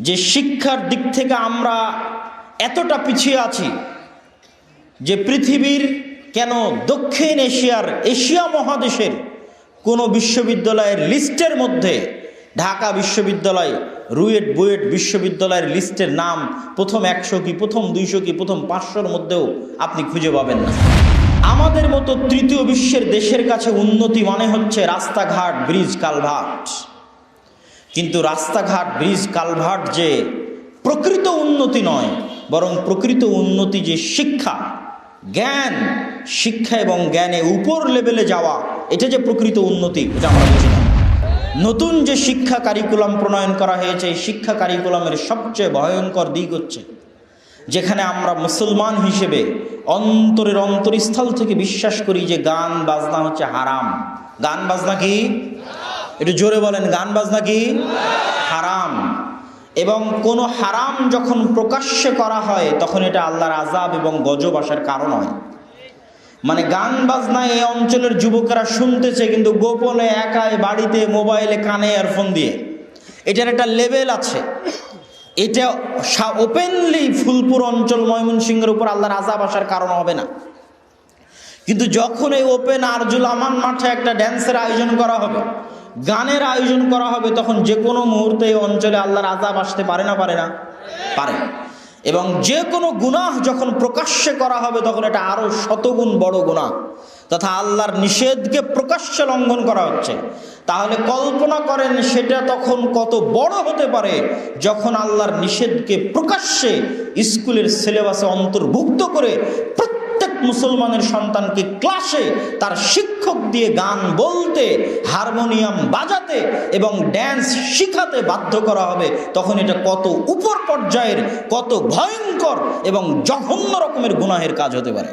যে শিক্ষার দিক থেকে আমরা এতটা পিছিয়ে আছি যে পৃথিবীর কেন দক্ষিণ এশিয়া মহাদেশের কোনো বিশ্ববিদ্যালয়ের লিস্টের মধ্যে ঢাকা বিশ্ববিদ্যালয়, রুয়েট, বুয়েট বিশ্ববিদ্যালয়ের লিস্টের নাম প্রথম 100 কি প্রথম 200 কি প্রথম 500-র মধ্যেও আপনি খুঁজে পাবেন না। আমাদের মতো তৃতীয় বিশ্বের দেশের কাছে উন্নতি মানে হচ্ছে রাস্তাঘাট, ব্রিজ, কালভার্ট। কিন্তু রাস্তাঘাট, ব্রিজ, কালভার্ট যে প্রকৃত উন্নতি নয়, বরং প্রকৃত উন্নতি যে শিক্ষা, জ্ঞান, শিক্ষা এবং জ্ঞানে উপর লেভেলে যাওয়া, এটা যে প্রকৃত উন্নতি, এটা আমরা বুঝি না। নতুন যে শিক্ষা কারিকুলাম প্রণয়ন করা হয়েছে, এই শিক্ষা কারিকুলামের সবচেয়ে ভয়ঙ্কর দিক হচ্ছে যেখানে আমরা মুসলমান হিসেবে অন্তরের অন্তরস্থল থেকে বিশ্বাস করি যে গান বাজনা হচ্ছে হারাম। গান বাজনা কি? একটু জোরে বলেন, গান বাজনা কি? হারাম। এবং কোনো হারাম যখন প্রকাশ্যে করা হয় তখন এটা আল্লাহর আযাব এবং গজব আসার কারণ হয়। মানে গান বাজনা এই অঞ্চলের যুবকেরা শুনতেছে কিন্তু গোপনে একাই বাড়িতে মোবাইলে কানে ইয়ারফোন দিয়ে, এটার একটা লেভেল আছে। এটা ওপেনলি ফুলপুর অঞ্চল ময়মনসিংহের উপর আল্লাহর আযাব আসার কারণ হবে না। কিন্তু যখন এই ওপেন আরজুল আমান মাঠে একটা ড্যান্সের আয়োজন করা হবে, গানের আয়োজন করা হবে, তখন যে কোনো মুহূর্তে এই অঞ্চলে আল্লাহর আযাব আসতে পারে না? পারে না? পারে। এবং যে কোনো গুনাহ যখন প্রকাশ্যে করা হবে তখন এটা আরো শতগুণ বড় গুনাহ, তথা আল্লাহর নিষেধকে প্রকাশ্যে লঙ্ঘন করা হচ্ছে। তাহলে কল্পনা করেন সেটা তখন কত বড় হতে পারে যখন আল্লাহর নিষেধকে প্রকাশ্যে স্কুলের সিলেবাসে অন্তর্ভুক্ত করে প্রত্যেক মুসলমানের সন্তানকে ক্লাসে তার শিক্ষক দিয়ে গান বলতে, হারমোনিয়াম বাজাতে এবং ড্যান্স শিখাতে বাধ্য করা হবে। তখন এটা কত উপর পর্যায়ের, কত ভয়ঙ্কর এবং জঘন্য রকমের গুনাহের কাজ হতে পারে।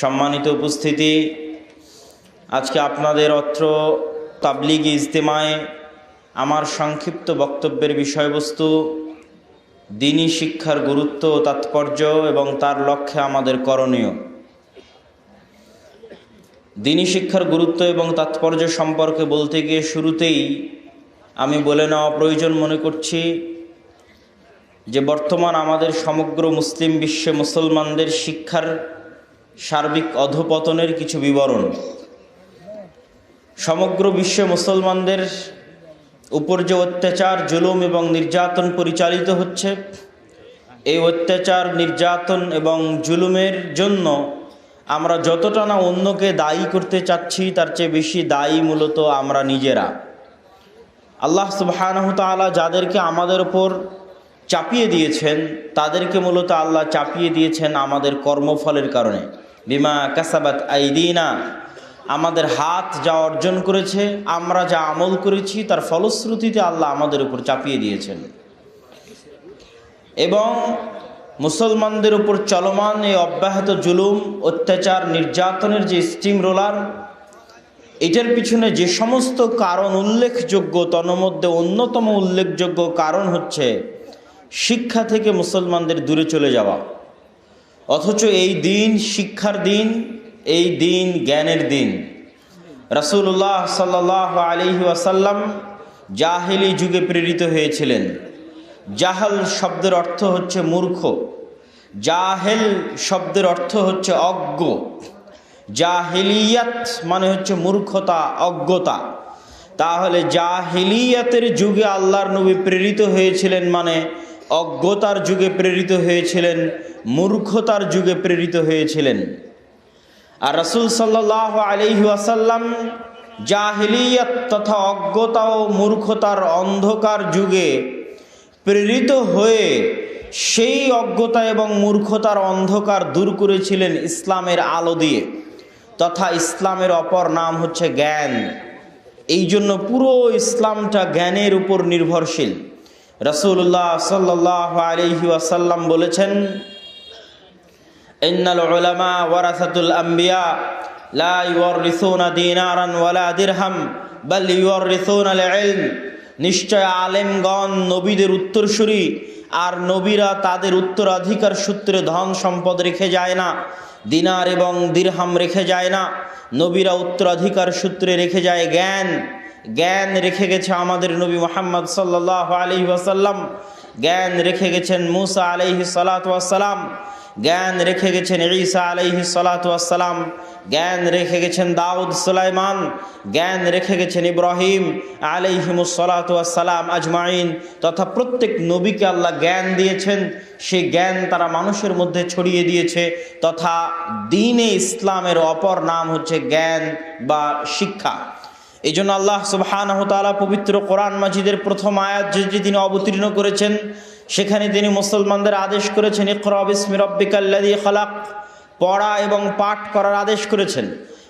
সম্মানিত উপস্থিতি, আজকে আপনাদের অত্র তাবলীগী ইজতেমায় আমার সংক্ষিপ্ত বক্তব্যের বিষয়বস্তু দ্বীনি শিক্ষার গুরুত্ব ও তাৎপর্য এবং তার লক্ষ্যে আমাদের করণীয়। দ্বীনি শিক্ষার গুরুত্ব এবং তাৎপর্য সম্পর্কে বলতে গিয়ে শুরুতেই আমি বলে নেওয়া প্রয়োজন মনে করছি যে বর্তমান আমাদের সমগ্র মুসলিম বিশ্বে মুসলমানদের শিক্ষার সার্বিক অধঃপতনের কিছু বিবরণ। সমগ্র বিশ্বে মুসলমানদের উপর যে অত্যাচার, জুলুম এবং নির্যাতন পরিচালিত হচ্ছে, এই অত্যাচার, নির্যাতন এবং জুলুমের জন্য আমরা যতটা না অন্যকে দায়ী করতে চাচ্ছি তার চেয়ে বেশি দায়ী মূলত আমরা নিজেরা। আল্লাহ সুবহানাহু ওয়া তাআলা যাদেরকে আমাদের উপর চাপিয়ে দিয়েছেন তাদেরকে মূলত আল্লাহ চাপিয়ে দিয়েছেন আমাদের কর্মফলের কারণে। বিমা কাসাবাত আইদিনা, আমাদের হাত যা অর্জন করেছে, আমরা যা আমল করেছি তার ফলশ্রুতিতে আল্লাহ আমাদের উপর চাপিয়ে দিয়েছেন। এবং মুসলমানদের উপর চলমান এই অব্যাহত জুলুম, অত্যাচার, নির্যাতনের যে স্টিম রোলার, এটার পিছনে যে সমস্ত কারণ উল্লেখযোগ্য, তন্মধ্যে অন্যতম উল্লেখযোগ্য কারণ হচ্ছে শিক্ষা থেকে মুসলমানদের দূরে চলে যাওয়া। অথচ এই দিন শিক্ষার দিন, এই দিন জ্ঞানের দিন। রাসূলুল্লাহ সাল্লাল্লাহু আলাইহি ওয়াসাল্লাম জাহেলি যুগে প্রেরিত হয়েছিলেন। জাহাল শব্দের অর্থ হচ্ছে মূর্খ, জাহেল শব্দের অর্থ হচ্ছে অজ্ঞ, জাহেলিয়াত মানে হচ্ছে মূর্খতা, অজ্ঞতা। তাহলে জাহেলিয়াতের যুগে আল্লাহর নবী প্রেরিত হয়েছিলেন মানে অজ্ঞতার যুগে প্রেরিত হয়েছিলেন, মূর্খতার যুগে প্রেরিত হয়েছিলেন। আর রাসূল সাল্লাল্লাহু আলাইহি ওয়াসাল্লাম জাহেলিয়াত তথা অজ্ঞতা ও মূর্খতার অন্ধকার যুগে প্রেরিত হয়ে সেই অজ্ঞতা এবং মূর্খতার অন্ধকার দূর করেছিলেন ইসলামের আলো দিয়ে, তথা ইসলামের অপর নাম হচ্ছে জ্ঞান। এই জন্য পুরো ইসলামটা জ্ঞানের উপর নির্ভরশীল। রাসূলুল্লাহ সাল্লাল্লাহু আলাইহি ওয়াসাল্লাম বলেছেন, ইন্নাল উলামা ওয়ারাসাতুল আম্বিয়া লা ইউরিসুনা দিনারান ওয়ালা দিরহাম বাল ইউরিসুনাল ইলম। নিশ্চয় আলেমগণ নবীদের উত্তরসূরি, আর নবীরা তাদের উত্তরাধিকার সূত্রে ধন সম্পদ রেখে যায় না, দিনার এবং দিরহাম রেখে যায় না। নবীরা উত্তরাধিকার সূত্রে রেখে যায় জ্ঞান। জ্ঞান রেখে গেছে আমাদের নবী মুহাম্মদ সাল্লাল্লাহু আলাইহি ওয়াসাল্লাম, জ্ঞান রেখে গেছেন মুসা আলাইহিস সালাতু ওয়াস সালাম, জ্ঞান রেখে গেছেন ঈসা আলাইহিস সালাতু ওয়াস সালাম, জ্ঞান রেখে গেছেন দাউদ, সুলাইমান, জ্ঞান রেখে গেছেন ইব্রাহিম আলাইহিমুস সালাতু ওয়াস সালাম আজমাইন। তথা প্রত্যেক নবীকে আল্লাহ জ্ঞান দিয়েছেন, সেই জ্ঞান তারা মানুষের মধ্যে ছড়িয়ে দিয়েছে। তথা দ্বীনে ইসলামের অপর নাম হচ্ছে জ্ঞান বা শিক্ষা। এই জন্য আল্লাহ সুবহানাহু ওয়া তাআলা পবিত্র কোরআন মাজিদের প্রথম আয়াত যেটি তিনি অবতীর্ণ করেছেন, সেখানে তিনি মুসলমানদের আদেশ করেছেন ইকরা বিসমি রাব্বিকাল্লাযী খালাক, পড়া এবং পাঠ করার আদেশ করেছেন।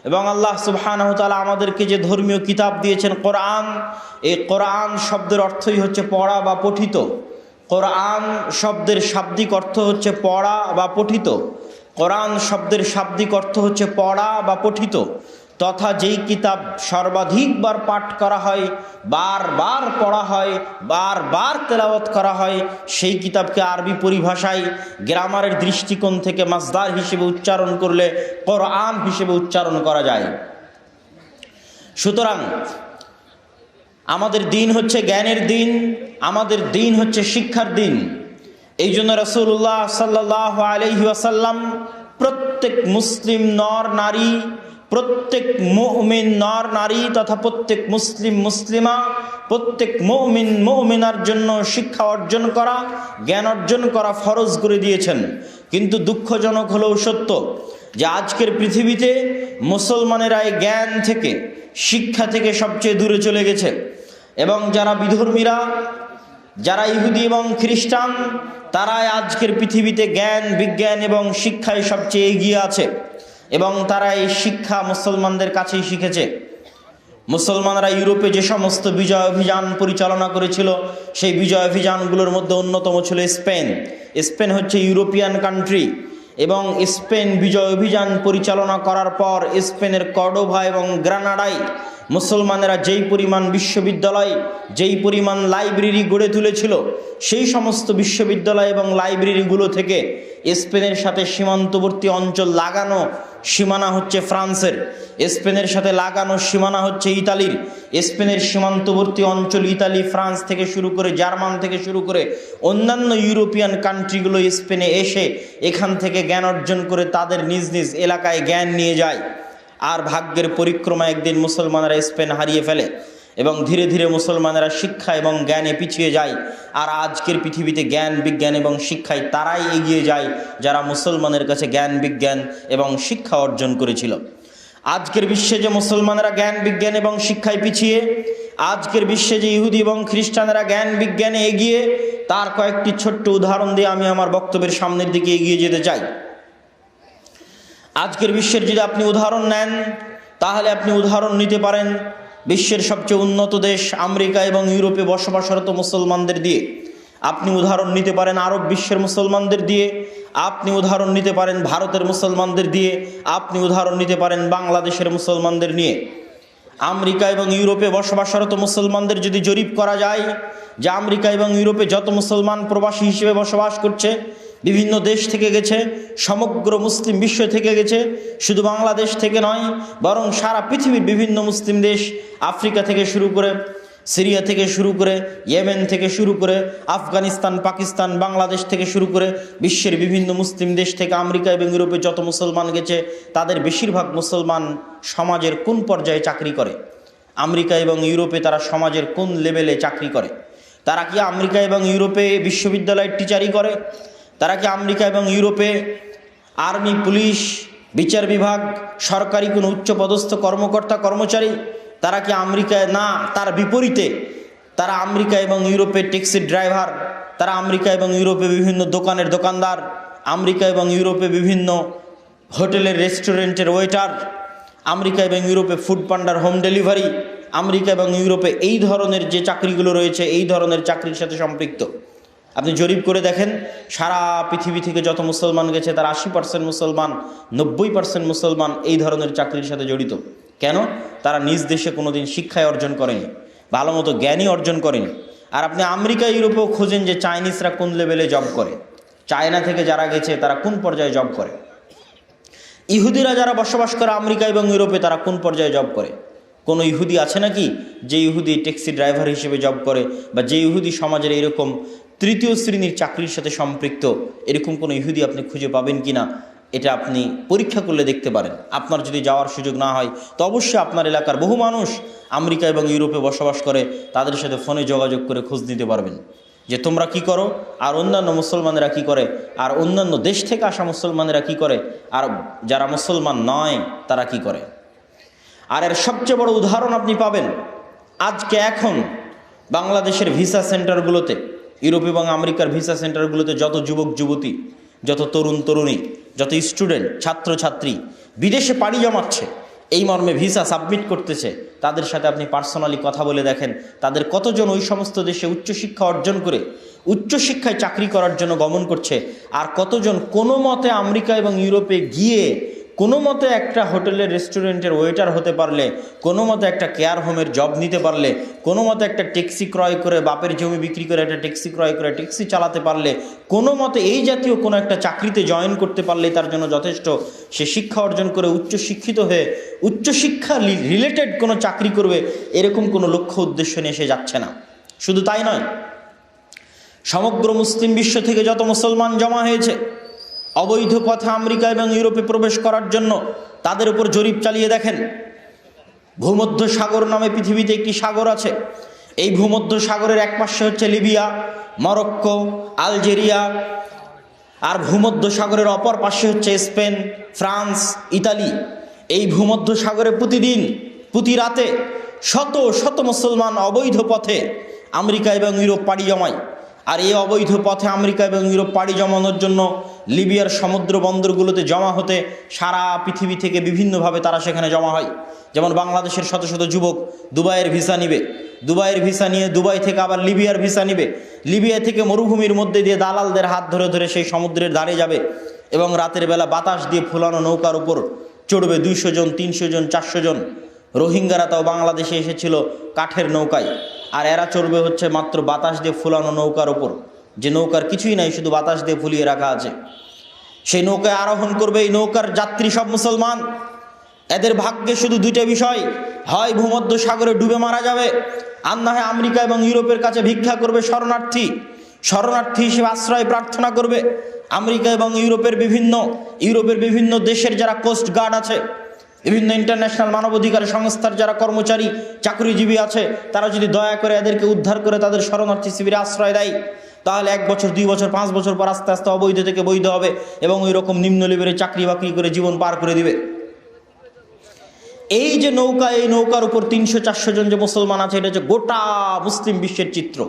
এবং আল্লাহ সুবহানাহু ওয়া তাআলা আমাদেরকে যে ধর্মীয় কিতাব দিয়েছেন কোরআন, এই কোরআন শব্দের অর্থই হচ্ছে পড়া বা পঠিত। কোরআন শব্দের শাব্দিক অর্থ হচ্ছে পড়া বা পঠিত। কোরআন শব্দের শাব্দিক অর্থ হচ্ছে পড়া বা পঠিত। তথা যেই কিতাব সর্বাধিকবার পাঠ করা হয়, বারবার পড়া হয়, বারবার তেলাওয়াত করা হয়, সেই কিতাবকে আরবি পরিভাষায় গ্রামারের দৃষ্টিকোণ থেকে মাসদার হিসেবে উচ্চারণ করলে কোরআন হিসেবে উচ্চারণ করা যায়। সুতরাং আমাদের দিন হচ্ছে জ্ঞানের দিন, আমাদের দিন হচ্ছে শিক্ষার দিন। এই জন্য রাসূলুল্লাহ সাল্লাল্লাহু আলাইহি ওয়াসাল্লাম প্রত্যেক মুসলিম নর নারী, প্রত্যেক মুমিন নর নারী তথা প্রত্যেক মুসলিম মুসলিমা, প্রত্যেক মুমিন মুমিনার জন্য শিক্ষা অর্জন করা, জ্ঞান অর্জন করা ফরজ করে দিয়েছেন। কিন্তু দুঃখজনক হলেও সত্য যে আজকের পৃথিবীতে মুসলমানেরা এই জ্ঞান থেকে, শিক্ষা থেকে সবচেয়ে দূরে চলে গেছে। এবং যারা বিধর্মীরা, যারা ইহুদি এবং খ্রিস্টান, তারাই আজকের পৃথিবীতে জ্ঞান বিজ্ঞান এবং শিক্ষায় সবচেয়ে এগিয়ে আছে। এবং তারা এই শিক্ষা মুসলমানদের কাছেই শিখেছে। মুসলমানরা ইউরোপে যে সমস্ত বিজয় অভিযান পরিচালনা করেছিল, সেই বিজয় অভিযানগুলোর মধ্যে অন্যতম ছিল স্পেন। স্পেন হচ্ছে ইউরোপিয়ান কান্ট্রি, এবং স্পেন বিজয় অভিযান পরিচালনা করার পর স্পেনের কর্ডোভা এবং গ্রানাডায় মুসলমানেরা যেই পরিমাণ বিশ্ববিদ্যালয়, যেই পরিমাণ লাইব্রেরি গড়ে তুলেছিল, সেই সমস্ত বিশ্ববিদ্যালয় এবং লাইব্রেরিগুলো থেকে স্পেনের সাথে সীমান্তবর্তী অঞ্চল লাগানো সীমানা হচ্ছে ফ্রান্সের, স্পেনের সাথে লাগানো সীমানা হচ্ছে ইতালির, স্পেনের সীমান্তবর্তী অঞ্চল ইতালি, ফ্রান্স থেকে শুরু করে, জার্মান থেকে শুরু করে অন্যান্য ইউরোপিয়ান কান্ট্রিগুলো স্পেনে এসে এখান থেকে জ্ঞান অর্জন করে তাদের নিজ নিজ এলাকায় জ্ঞান নিয়ে যায়। আর ভাগ্যের পরিক্রমা একদিন মুসলমানরা স্পেন হারিয়ে ফেলে এবং ধীরে ধীরে মুসলমানেরা শিক্ষা এবং জ্ঞানে পিছিয়ে যায়। আর আজকের পৃথিবীতে জ্ঞান বিজ্ঞান এবং শিক্ষায় তারাই এগিয়ে যায় যারা মুসলমানের কাছে জ্ঞান বিজ্ঞান এবং শিক্ষা অর্জন করেছিল। আজকের বিশ্বে যে মুসলমানেরা জ্ঞান বিজ্ঞান এবং শিক্ষায় পিছিয়ে, আজকের বিশ্বে যে ইহুদি এবং খ্রিস্টানেরা জ্ঞান বিজ্ঞানে এগিয়ে, তার কয়েকটি ছোট্ট উদাহরণ দিয়ে আমি আমার বক্তব্যের সামনের দিকে এগিয়ে যেতে চাই। আজকের বিশ্বের যদি আপনি উদাহরণ নেন, তাহলে আপনি উদাহরণ নিতে পারেন বিশ্বের সবচেয়ে উন্নত দেশ আমেরিকা এবং ইউরোপে বসবাসরত মুসলমানদের দিয়ে। আপনি উদাহরণ নিতে পারেন আরব বিশ্বের মুসলমানদের দিয়ে, আপনি উদাহরণ নিতে পারেন ভারতের মুসলমানদের দিয়ে, আপনি উদাহরণ নিতে পারেন বাংলাদেশের মুসলমানদের নিয়ে। আমেরিকা এবং ইউরোপে বসবাসরত মুসলমানদের যদি জরিপ করা যায় যে আমেরিকা এবং ইউরোপে যত মুসলমান প্রবাসী হিসেবে বসবাস করছে, বিভিন্ন দেশ থেকে গেছে, সমগ্র মুসলিম বিশ্ব থেকে গেছে, শুধু বাংলাদেশ থেকে নয় বরং সারা পৃথিবীর বিভিন্ন মুসলিম দেশ, আফ্রিকা থেকে শুরু করে, সিরিয়া থেকে শুরু করে, ইয়েমেন থেকে শুরু করে, আফগানিস্তান, পাকিস্তান, বাংলাদেশ থেকে শুরু করে বিশ্বের বিভিন্ন মুসলিম দেশ থেকে আমেরিকা এবং ইউরোপে যত মুসলমান গেছে, তাদের বেশিরভাগ মুসলমান সমাজের কোন পর্যায়ে চাকরি করে? আমেরিকা এবং ইউরোপে তারা সমাজের কোন লেভেলে চাকরি করে? তারা কি আমেরিকা এবং ইউরোপে বিশ্ববিদ্যালয়ের টিচারই করে? তারা কি আমেরিকা এবং ইউরোপে আর্মি, পুলিশ, বিচার বিভাগ, সরকারি কোনো উচ্চপদস্থ কর্মকর্তা কর্মচারী? তারা কি আমেরিকায় না, তার বিপরীতে তারা আমেরিকা এবং ইউরোপে ট্যাক্সির ড্রাইভার, তারা আমেরিকা এবং ইউরোপে বিভিন্ন দোকানের দোকানদার, আমেরিকা এবং ইউরোপে বিভিন্ন হোটেলের রেস্টুরেন্টের ওয়েটার, আমেরিকা এবং ইউরোপে ফুড পান্ডার, হোম ডেলিভারি, আমেরিকা এবং ইউরোপে এই ধরনের যে চাকরিগুলো রয়েছে, এই ধরনের চাকরির সাথে সম্পৃক্ত। আপনি জরিপ করে দেখেন, সারা পৃথিবী থেকে যত মুসলমান গেছে তার 80% মুসলমান, 90% মুসলমান এই ধরনের চাকরির সাথে জড়িত। কেন? তারা নিজ দেশে কোনোদিন শিক্ষায় অর্জন করেনি, ভালো মতো জ্ঞানই অর্জন করেনি। আর আপনি আমেরিকা ইউরোপেও খোঁজেন যে চাইনিজরা কোন লেভেলে জব করে, চায়না থেকে যারা গেছে তারা কোন পর্যায়ে জব করে, ইহুদিরা যারা বসবাস করে আমেরিকা এবং ইউরোপে তারা কোন পর্যায়ে জব করে, কোনো ইহুদি আছে নাকি যে ইহুদি ট্যাক্সি ড্রাইভার হিসেবে জব করে, বা যে ইহুদি সমাজের এরকম তৃতীয় শ্রেণীর চাকরির সাথে সম্পৃক্ত, এরকম কোনো ইহুদি আপনি খুঁজে পাবেন কি না, এটা আপনি পরীক্ষা করলে দেখতে পারেন। আপনার যদি যাওয়ার সুযোগ না হয় তো অবশ্যই আপনার এলাকার বহু মানুষ আমেরিকা এবং ইউরোপে বসবাস করে, তাদের সাথে ফোনে যোগাযোগ করে খোঁজ নিতে পারবেন যে তোমরা কি করো, আর অন্যান্য মুসলমানেরা কি করে, আর অন্যান্য দেশ থেকে আসা মুসলমানেরা কি করে, আর যারা মুসলমান নয় তারা কি করে। আর এর সবচেয়ে বড় উদাহরণ আপনি পাবেন আজকে এখন বাংলাদেশের ভিসা সেন্টারগুলোতে, ইউরোপ এবং আমেরিকার ভিসা সেন্টারগুলোতে যত যুবক যুবতী, যত তরুণ তরুণী, যত স্টুডেন্ট ছাত্রছাত্রী বিদেশে পাড়ি জমাচ্ছে, এই মর্মে ভিসা সাবমিট করতেছে, তাদের সাথে আপনি পার্সোনালি কথা বলে দেখেন তাদের কতজন ওই সমস্ত দেশে উচ্চশিক্ষা অর্জন করে উচ্চশিক্ষায় চাকরি করার জন্য গমন করছে, আর কতজন কোনো মতে আমেরিকা এবং ইউরোপে গিয়ে কোনো মতে একটা হোটেলের রেস্টুরেন্টের ওয়েটার হতে পারলে, কোনো মতে একটা কেয়ার হোমের জব নিতে পারলে, কোনো মতে একটা ট্যাক্সি ক্রয় করে বাপের জমি বিক্রি করে একটা ট্যাক্সি ক্রয় করে ট্যাক্সি চালাতে পারলে, কোনো মতে এই জাতীয় কোনো একটা চাকরিতে জয়েন করতে পারলে তার জন্য যথেষ্ট, সে শিক্ষা অর্জন করে উচ্চশিক্ষিত হয়ে উচ্চশিক্ষা রিলেটেড কোনো চাকরি করবে, এরকম কোনো লক্ষ্য উদ্দেশ্য নিয়ে সে যাচ্ছে না। শুধু তাই নয়, সমগ্র মুসলিম বিশ্ব থেকে যত মুসলমান জমা হয়েছে অবৈধ পথে আমেরিকা এবং ইউরোপে প্রবেশ করার জন্য, তাদের উপর জরিপ চালিয়ে দেখেন। ভূমধ্য সাগর নামে পৃথিবীতে একটি সাগর আছে। এই ভূমধ্য সাগরের এক পাশে হচ্ছে লিবিয়া, মরক্কো, আলজেরিয়া, আর ভূমধ্য সাগরের অপর পাশে হচ্ছে স্পেন, ফ্রান্স, ইতালি। এই ভূমধ্য সাগরে প্রতিদিন প্রতি রাতে শত শত মুসলমান অবৈধ পথে আমেরিকা এবং ইউরোপ পাড়ি জমায়। আর এই অবৈধ পথে আমেরিকা এবং ইউরোপ পাড়ি জমানোর জন্য লিবিয়ার সমুদ্র বন্দরগুলোতে জমা হতে সারা পৃথিবী থেকে বিভিন্নভাবে তারা সেখানে জমা হয়। যেমন বাংলাদেশের শত শত যুবক দুবাইয়ের ভিসা নিবে, দুবাইয়ের ভিসা নিয়ে দুবাই থেকে আবার লিবিয়ার ভিসা নিবে, লিবিয়া থেকে মরুভূমির মধ্যে দিয়ে দালালদের হাত ধরে ধরে সেই সমুদ্রের ধারে যাবে এবং রাতের বেলা বাতাস দিয়ে ফুলানো নৌকার উপর চড়বে 200 জন, 300 জন, 400 জন। রোহিঙ্গারা তাও বাংলাদেশে এসেছিল কাঠের নৌকায়, আর এরা চড়বে হচ্ছে মাত্র বাতাস দিয়ে ফুলানো নৌকার ওপর, যে নৌকার কিছুই নাই, শুধু বাতাস দিয়ে ফুলিয়ে রাখা আছে। সেই নৌকায় আরোহণ করবে, এই নৌকার যাত্রী সব মুসলমান। এদের ভাগ্যে শুধু দুইটা বিষয়, হয় ভূমধ্য সাগরে ডুবে মারা যাবে, আর না হয় আমেরিকা এবং ইউরোপের কাছে ভিক্ষা করবে, শরণার্থী হিসেবে আশ্রয় প্রার্থনা করবে। আমেরিকা এবং ইউরোপের বিভিন্ন দেশের যারা কোস্ট গার্ড আছে, বিভিন্ন ইন্টারন্যাশনাল মানবাধিকার সংস্থার যারা কর্মচারী চাকরিজীবী আছে, তারা যদি দয়া করে এদেরকে উদ্ধার করে তাদের শরণার্থী শিবিরে আশ্রয় দেয়, তাহলে 1 বছর 2 বছর 5 বছর পর আস্তে আস্তে অবৈধ থেকে বৈধ হবে এবং ওই রকম নিম্ন লেভেলে চাকরি বাকরি করে জীবন পার করে দিবে। এই যে নৌকা, এই নৌকার উপর 300-400 জন যে মুসলমান আছে, এটা হচ্ছে গোটা মুসলিম বিশ্বের চিত্র।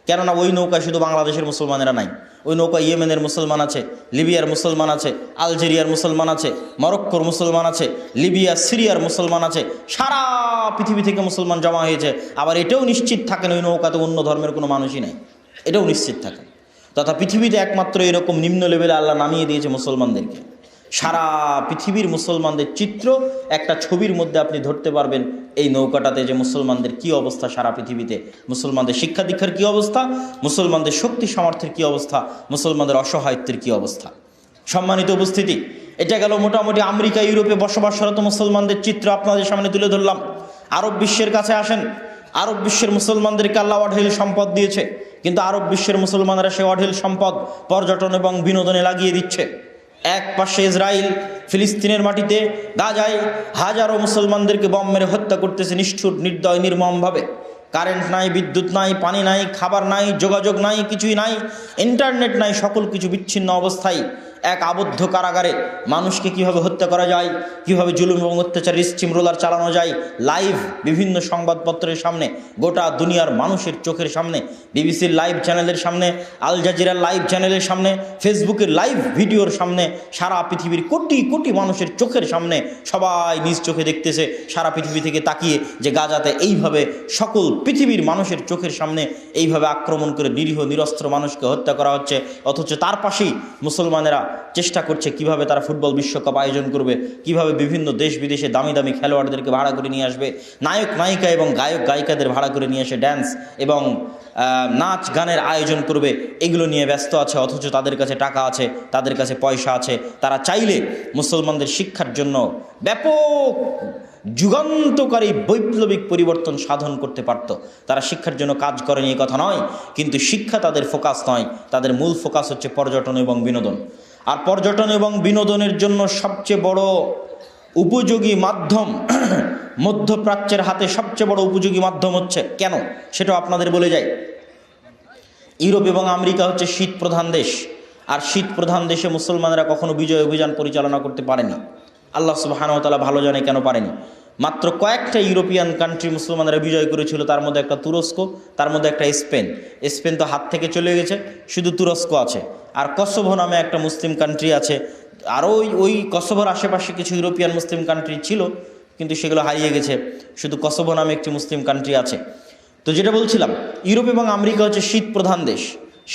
কেননা ওই নৌকায় শুধু বাংলাদেশের মুসলমানেরা নাই, ওই নৌকায় ইয়েমেনের মুসলমান আছে, লিবিয়ার মুসলমান আছে, আলজেরিয়ার মুসলমান আছে, মরক্কোর মুসলমান আছে, লিবিয়া সিরিয়ার মুসলমান আছে, সারা পৃথিবী থেকে মুসলমান জমা হয়েছে। আবার এটাও নিশ্চিত থাকেন ওই নৌকাতে অন্য ধর্মের কোনো মানুষই নেই, এটাও নিশ্চিত থাকেন। তথা পৃথিবীতে একমাত্র এরকম নিম্ন লেভেলে আল্লাহ নামিয়ে দিয়েছে মুসলমানদেরকে। সারা পৃথিবীর মুসলমানদের চিত্র একটা ছবির মধ্যে আপনি ধরতে পারবেন এই নৌকাটাতে, যে মুসলমানদের কি অবস্থা সারা পৃথিবীতে, মুসলমানদের শিক্ষা দীক্ষার কি অবস্থা, মুসলমানদের শক্তি সামর্থ্যের কি অবস্থা, মুসলমানদের অসহায়ত্বের কি অবস্থা। সম্মানিত উপস্থিতি, এটা গেল মোটামুটি আমেরিকা ইউরোপে বসবাসরত মুসলমানদের চিত্র আপনাদের সামনে তুলে ধরলাম। আরব বিশ্বের কাছে আসেন। আরব বিশ্বের মুসলমানদেরকে আল্লাহ অঢেল সম্পদ দিয়েছে, কিন্তু আরব বিশ্বের মুসলমানরা সে অঢেল সম্পদ পর্যটন এবং বিনোদনে লাগিয়ে দিচ্ছে। এক পাশে ইসরায়েল ফিলিস্তিনের মাটিতে গাজায় হাজারো মুসলমানদেরকে বম মেরে হত্যা করতেছে নিষ্ঠুর, নির্দয়, নির্মমভাবে। কারেন্ট নাই, বিদ্যুৎ নাই, পানি নাই, খাবার নাই, যোগাযোগ নাই, কিছুই নাই, ইন্টারনেট নাই, সকল কিছু বিচ্ছিন্ন অবস্থায় এক আবদ্ধ কারাগারে মানুষকে কিভাবে হত্যা করা যায়, কিভাবে জুলুম এবং অত্যাচার স্টিম রোলার চালানো যায়, লাইভ বিভিন্ন সংবাদপত্রের সামনে, গোটা দুনিয়ার মানুষের চোখের সামনে, বিবিসির লাইভ চ্যানেলের সামনে, আল জাজিরার লাইভ চ্যানেলের সামনে, ফেসবুকের লাইভ ভিডিওর সামনে, সারা পৃথিবীর কোটি কোটি মানুষের চোখের সামনে সবাই নিজ চোখে দেখতেছে, সারা পৃথিবী থেকে তাকিয়ে, যে গাজাতে এইভাবে সকল পৃথিবীর মানুষের চোখের সামনে এইভাবে আক্রমণ করে নিরীহ নিরস্ত্র মানুষকে হত্যা করা হচ্ছে। অথচ তার পাশেই মুসলমানেরা চেষ্টা করছে কিভাবে তারা ফুটবল বিশ্বকাপ আয়োজন করবে, কিভাবে বিভিন্ন দেশ বিদেশে দামি দামি খেলোয়াড়দেরকে ভাড়া করে নিয়ে আসবে, নায়ক নায়িকা এবং গায়ক গায়িকাদের ভাড়া করে নিয়ে এসে ড্যান্স এবং নাচ গানের আয়োজন করবে, এগুলো নিয়ে ব্যস্ত আছে। অথচ তাদের কাছে টাকা আছে, তাদের কাছে পয়সা আছে, তারা চাইলে মুসলমানদের শিক্ষার জন্য ব্যাপক যুগান্তকারী বৈপ্লবিক পরিবর্তন সাধন করতে পারত। তারা শিক্ষার জন্য কাজ করেনি এ কথা নয়, কিন্তু শিক্ষা তাদের ফোকাস নয়, তাদের মূল ফোকাস হচ্ছে পর্যটন এবং বিনোদন। আর পর্যটন এবং বিনোদনের জন্য সবচেয়ে বড় উপযোগী মাধ্যম, মধ্যপ্রাচ্যের হাতে সবচেয়ে বড় উপযোগী মাধ্যম হচ্ছে, কেন সেটাও আপনাদের বলে যায়, ইউরোপ এবং আমেরিকা হচ্ছে শীত প্রধান দেশ। আর শীত প্রধান দেশে মুসলমানেরা কখনো বিজয় অভিযান পরিচালনা করতে পারেনি। আল্লাহ সুবহানাহু ওয়া তাআলা ভালো জানে কেন পারেনি। মাত্র কয়েকটা ইউরোপিয়ান কান্ট্রি মুসলমানেরা বিজয় করেছিল, তার মধ্যে একটা তুরস্ক, তার মধ্যে একটা স্পেন। স্পেন তো হাত থেকে চলে গেছে, শুধু তুরস্ক আছে। আর কসোভো নামে একটা মুসলিম কান্ট্রি আছে। আরও ওই কসোভোর আশেপাশে কিছু ইউরোপিয়ান মুসলিম কান্ট্রি ছিল, কিন্তু সেগুলো হারিয়ে গেছে। শুধু কসোভো নামে একটি মুসলিম কান্ট্রি আছে। তো যেটা বলছিলাম, ইউরোপ এবং আমেরিকা হচ্ছে শীত প্রধান দেশ।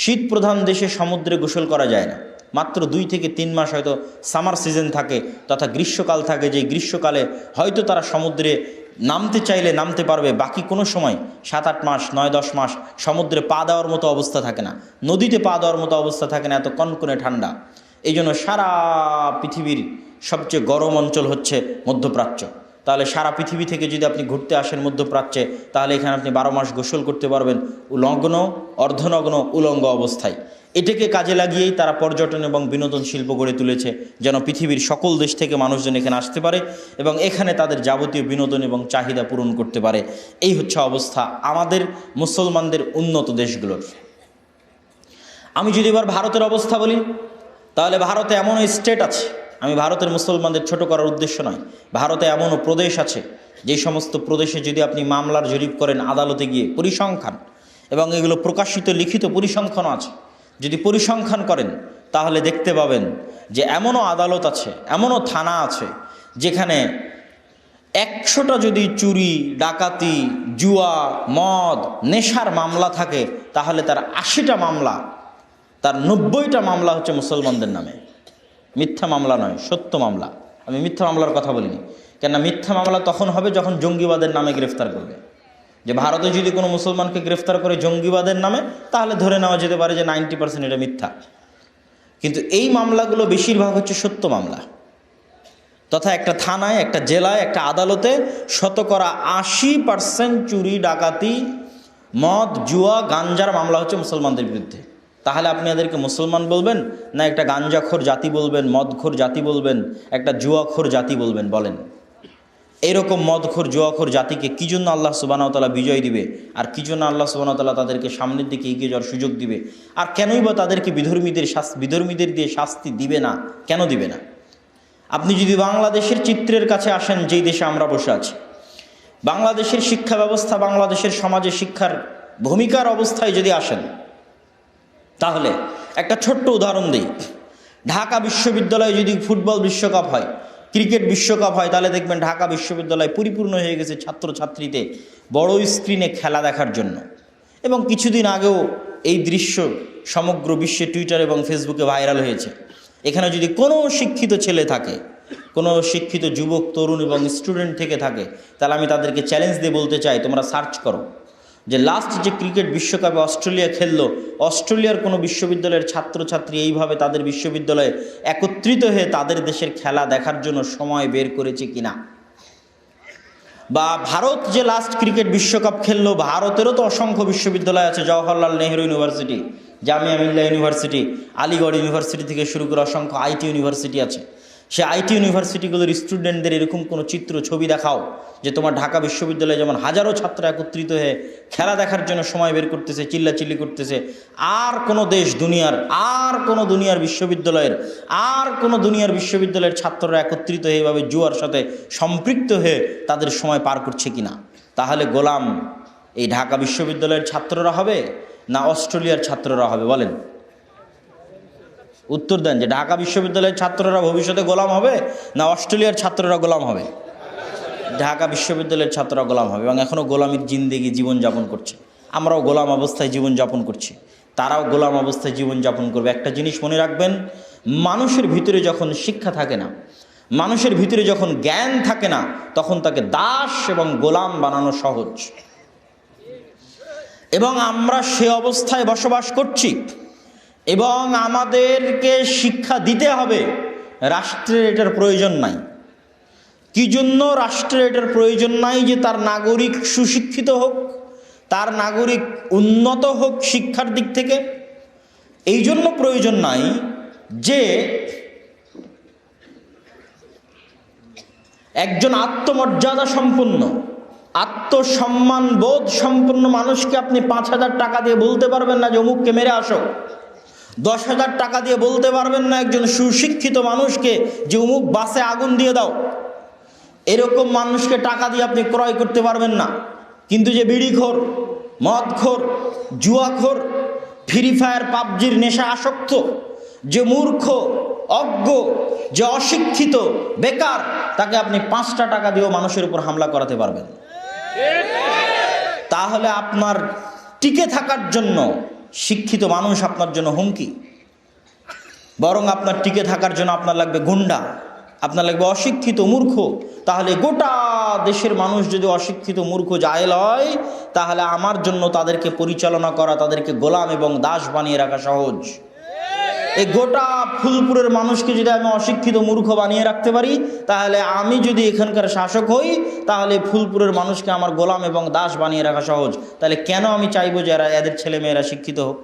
শীত প্রধান দেশে সমুদ্রে গোসল করা যায় না। মাত্র 2 থেকে 3 মাস হয়তো সামার সিজন থাকে, তথা গ্রীষ্মকাল থাকে, যে গ্রীষ্মকালে হয়তো তারা সমুদ্রে নামতে চাইলে নামতে পারবে। বাকি কোনো সময় 7-8 মাস, 9-10 মাস সমুদ্রে পা দেওয়ার মতো অবস্থা থাকে না, নদীতে পা দেওয়ার মতো অবস্থা থাকে না, এত কনকনে ঠান্ডা। এই জন্য সারা পৃথিবীর সবচেয়ে গরম অঞ্চল হচ্ছে মধ্যপ্রাচ্য। তাহলে সারা পৃথিবী থেকে যদি আপনি ঘুরতে আসেন মধ্যপ্রাচ্যে, তাহলে এখানে আপনি 12 মাস গোসল করতে পারবেন, নগ্ন, অর্ধনগ্ন, উলঙ্গ অবস্থায়। এটাকে কাজে লাগিয়েই তারা পর্যটন এবং বিনোদন শিল্প গড়ে তুলেছে, যেন পৃথিবীর সকল দেশ থেকে মানুষজন এখানে আসতে পারে এবং এখানে তাদের যাবতীয় বিনোদন এবং চাহিদা পূরণ করতে পারে। এই হচ্ছে অবস্থা আমাদের মুসলমানদের উন্নত দেশগুলোর। আমি যদি এবার ভারতের অবস্থা বলি, তাহলে ভারতে এমনও স্টেট আছে, আমি ভারতের মুসলমানদের ছোট করার উদ্দেশ্য নয়, ভারতে এমনও প্রদেশ আছে যে সমস্ত প্রদেশে যদি আপনি মামলার জরিপ করেন আদালতে গিয়ে, পরিসংখ্যান, এবং এগুলো প্রকাশিত লিখিত পরিসংখ্যানও আছে, যদি পরিসংখ্যান করেন তাহলে দেখতে পাবেন যে এমনও আদালত আছে, এমনও থানা আছে যেখানে 100টা যদি চুরি, ডাকাতি, জুয়া, মদ, নেশার মামলা থাকে, তাহলে তার 80টা মামলা, তার 90টা মামলা হচ্ছে মুসলমানদের নামে। মিথ্যা মামলা নয়, সত্য মামলা। আমি মিথ্যা মামলার কথা বলিনি, কেননা মিথ্যা মামলা তখন হবে যখন জঙ্গিবাদের নামে গ্রেফতার করবে। যে ভারতে যদি কোনো মুসলমানকে গ্রেফতার করে জঙ্গিবাদের নামে, তাহলে ধরে নেওয়া যেতে পারে যে 90% এটা মিথ্যা। কিন্তু এই মামলাগুলো বেশিরভাগ হচ্ছে সত্য মামলা, তথা একটা থানায়, একটা জেলায়, একটা আদালতে 80% চুরি, ডাকাতি, মদ, জুয়া, গাঞ্জার মামলা হচ্ছে মুসলমানদের বিরুদ্ধে। তাহলে আপনি এদেরকে মুসলমান বলবেন না একটা গাঞ্জাখোর জাতি বলবেন, মদখোর জাতি বলবেন, একটা জুয়াখোর জাতি বলবেন? বলেন, এরকম মদখোর, জুয়াখোর জাতিকে কী জন্য আল্লাহ সুবহানাহু ওয়া তাআলা বিজয় দিবে, আর কী জন্য আল্লাহ সুবহানাহু ওয়া তাআলা তাদেরকে সামনের দিকে এগিয়ে যাওয়ার সুযোগ দিবে, আর কেনই বা তাদেরকে বিধর্মীদের দিয়ে শাস্তি দিবে না? কেন দিবে না? আপনি যদি বাংলাদেশের চিত্রের কাছে আসেন, যেই দেশে আমরা বসে আছি, বাংলাদেশের শিক্ষা ব্যবস্থা, বাংলাদেশের সমাজে শিক্ষার ভূমিকার অবস্থায় যদি আসেন, তাহলে একটা ছোট্ট উদাহরণ দিই। ঢাকা বিশ্ববিদ্যালয়ে যদি ফুটবল বিশ্বকাপ হয়, ক্রিকেট বিশ্বকাপ হয়, তাহলে দেখবেন ঢাকা বিশ্ববিদ্যালয় পরিপূর্ণ হয়ে গেছে ছাত্রছাত্রীতে বড় স্ক্রিনে খেলা দেখার জন্য। এবং কিছুদিন আগেও এই দৃশ্য সমগ্র বিশ্বে টুইটার এবং ফেসবুকে ভাইরাল হয়েছে। এখানে যদি কোনো শিক্ষিত ছেলে থাকে, কোনো শিক্ষিত যুবক, তরুণ এবং স্টুডেন্ট থেকে থাকে, তাহলে আমি তাদেরকে চ্যালেঞ্জ দিয়ে বলতে চাই, তোমরা সার্চ করো যে লাস্ট যে ক্রিকেট বিশ্বকাপে অস্ট্রেলিয়া খেললো, অস্ট্রেলিয়ার কোনো বিশ্ববিদ্যালয়ের ছাত্রছাত্রী এইভাবে তাদের বিশ্ববিদ্যালয়ে একত্রিত হয়ে তাদের দেশের খেলা দেখার জন্য সময় বের করেছে কিনা। বা ভারত যে লাস্ট ক্রিকেট বিশ্বকাপ খেললো, ভারতেরও তো অসংখ্য বিশ্ববিদ্যালয় আছে, জওহরলাল নেহরু ইউনিভার্সিটি, জামিয়া মিল্লা ইউনিভার্সিটি, আলিগড় ইউনিভার্সিটি থেকে শুরু করে অসংখ্য আইটি ইউনিভার্সিটি আছে। সে আইটি ইউনিভার্সিটিগুলোর স্টুডেন্টদের এরকম কোনো চিত্র, ছবি দেখাও যে তোমার ঢাকা বিশ্ববিদ্যালয়ে যেমন হাজারো ছাত্র একত্রিত হয়ে খেলা দেখার জন্য সময় বের করতেছে, চিল্লাচিল্লি করতেছে, আর কোনো দেশ দুনিয়ার, আর কোনো দুনিয়ার বিশ্ববিদ্যালয়ের ছাত্ররা একত্রিত হয়ে এভাবে জুয়ার সাথে সম্পৃক্ত হয়ে তাদের সময় পার করছে কিনা। তাহলে গোলাম এই ঢাকা বিশ্ববিদ্যালয়ের ছাত্ররা হবে না অস্ট্রেলিয়ার ছাত্ররা হবে? বলেন, উত্তর দেন। যে ঢাকা বিশ্ববিদ্যালয়ের ছাত্ররা ভবিষ্যতে গোলাম হবে না অস্ট্রেলিয়ার ছাত্ররা গোলাম হবে? ঢাকা বিশ্ববিদ্যালয়ের ছাত্ররা গোলাম হবে, এবং এখনও গোলামির জিন্দেগি জীবনযাপন করছে। আমরাও গোলাম অবস্থায় জীবনযাপন করছি, তারাও গোলাম অবস্থায় জীবনযাপন করবে। একটা জিনিস মনে রাখবেন, মানুষের ভিতরে যখন শিক্ষা থাকে না, মানুষের ভিতরে যখন জ্ঞান থাকে না, তখন তাকে দাস এবং গোলাম বানানো সহজ। এবং আমরা সে অবস্থায় বসবাস করছি, এবং আমাদেরকে শিক্ষা দিতে হবে। রাষ্ট্রের এটার প্রয়োজন নাই। কি জন্য রাষ্ট্রের এটার প্রয়োজন নাই যে তার নাগরিক সুশিক্ষিত হোক, তার নাগরিক উন্নত হোক শিক্ষার দিক থেকে? এই জন্য প্রয়োজন নাই যে একজন আত্মমর্যাদা সম্পন্ন, আত্মসম্মান বোধ সম্পন্ন মানুষকে আপনি 5,000 টাকা দিয়ে বলতে পারবেন না যে অমুককে মেরে আসো। 10,000 টাকা দিয়ে বলতে পারবেন না একজন সুশিক্ষিত মানুষকে যে অমুক বাসে আগুন দিয়ে দাও। এরকম মানুষকে টাকা দিয়ে আপনি ক্রয় করতে পারবেন না। কিন্তু যে বিড়িখোর, মদখোর, জুয়াখোর, ফ্রি ফায়ার পাবজির নেশা আসক্ত, যে মূর্খ, অজ্ঞ, যে অশিক্ষিত, বেকার, তাকে আপনি 5টা টাকা দিয়েও মানুষের উপর হামলা করাতে পারবেন। তাহলে আপনার টিকে থাকার জন্য শিক্ষিত মানুষ আপনার জন্য হুমকি। বরং আপনার টিকে থাকার জন্য আপনার লাগবে গুন্ডা, আপনার লাগবে অশিক্ষিত মূর্খ। তাহলে গোটা দেশের মানুষ যদি অশিক্ষিত মূর্খ জাহেল হয়, তাহলে আমার জন্য তাদেরকে পরিচালনা করা, তাদেরকে গোলাম এবং দাস বানিয়ে রাখা সহজ। এই গোটা ফুলপুরের মানুষকে যদি আমি অশিক্ষিত মূর্খ বানিয়ে রাখতে পারি, তাহলে আমি যদি এখানকার শাসক হই, তাহলে ফুলপুরের মানুষকে আমার গোলাম এবং দাস বানিয়ে রাখা সহজ। তাহলে কেন আমি চাইবো যে এদের ছেলেমেয়েরা শিক্ষিত হোক?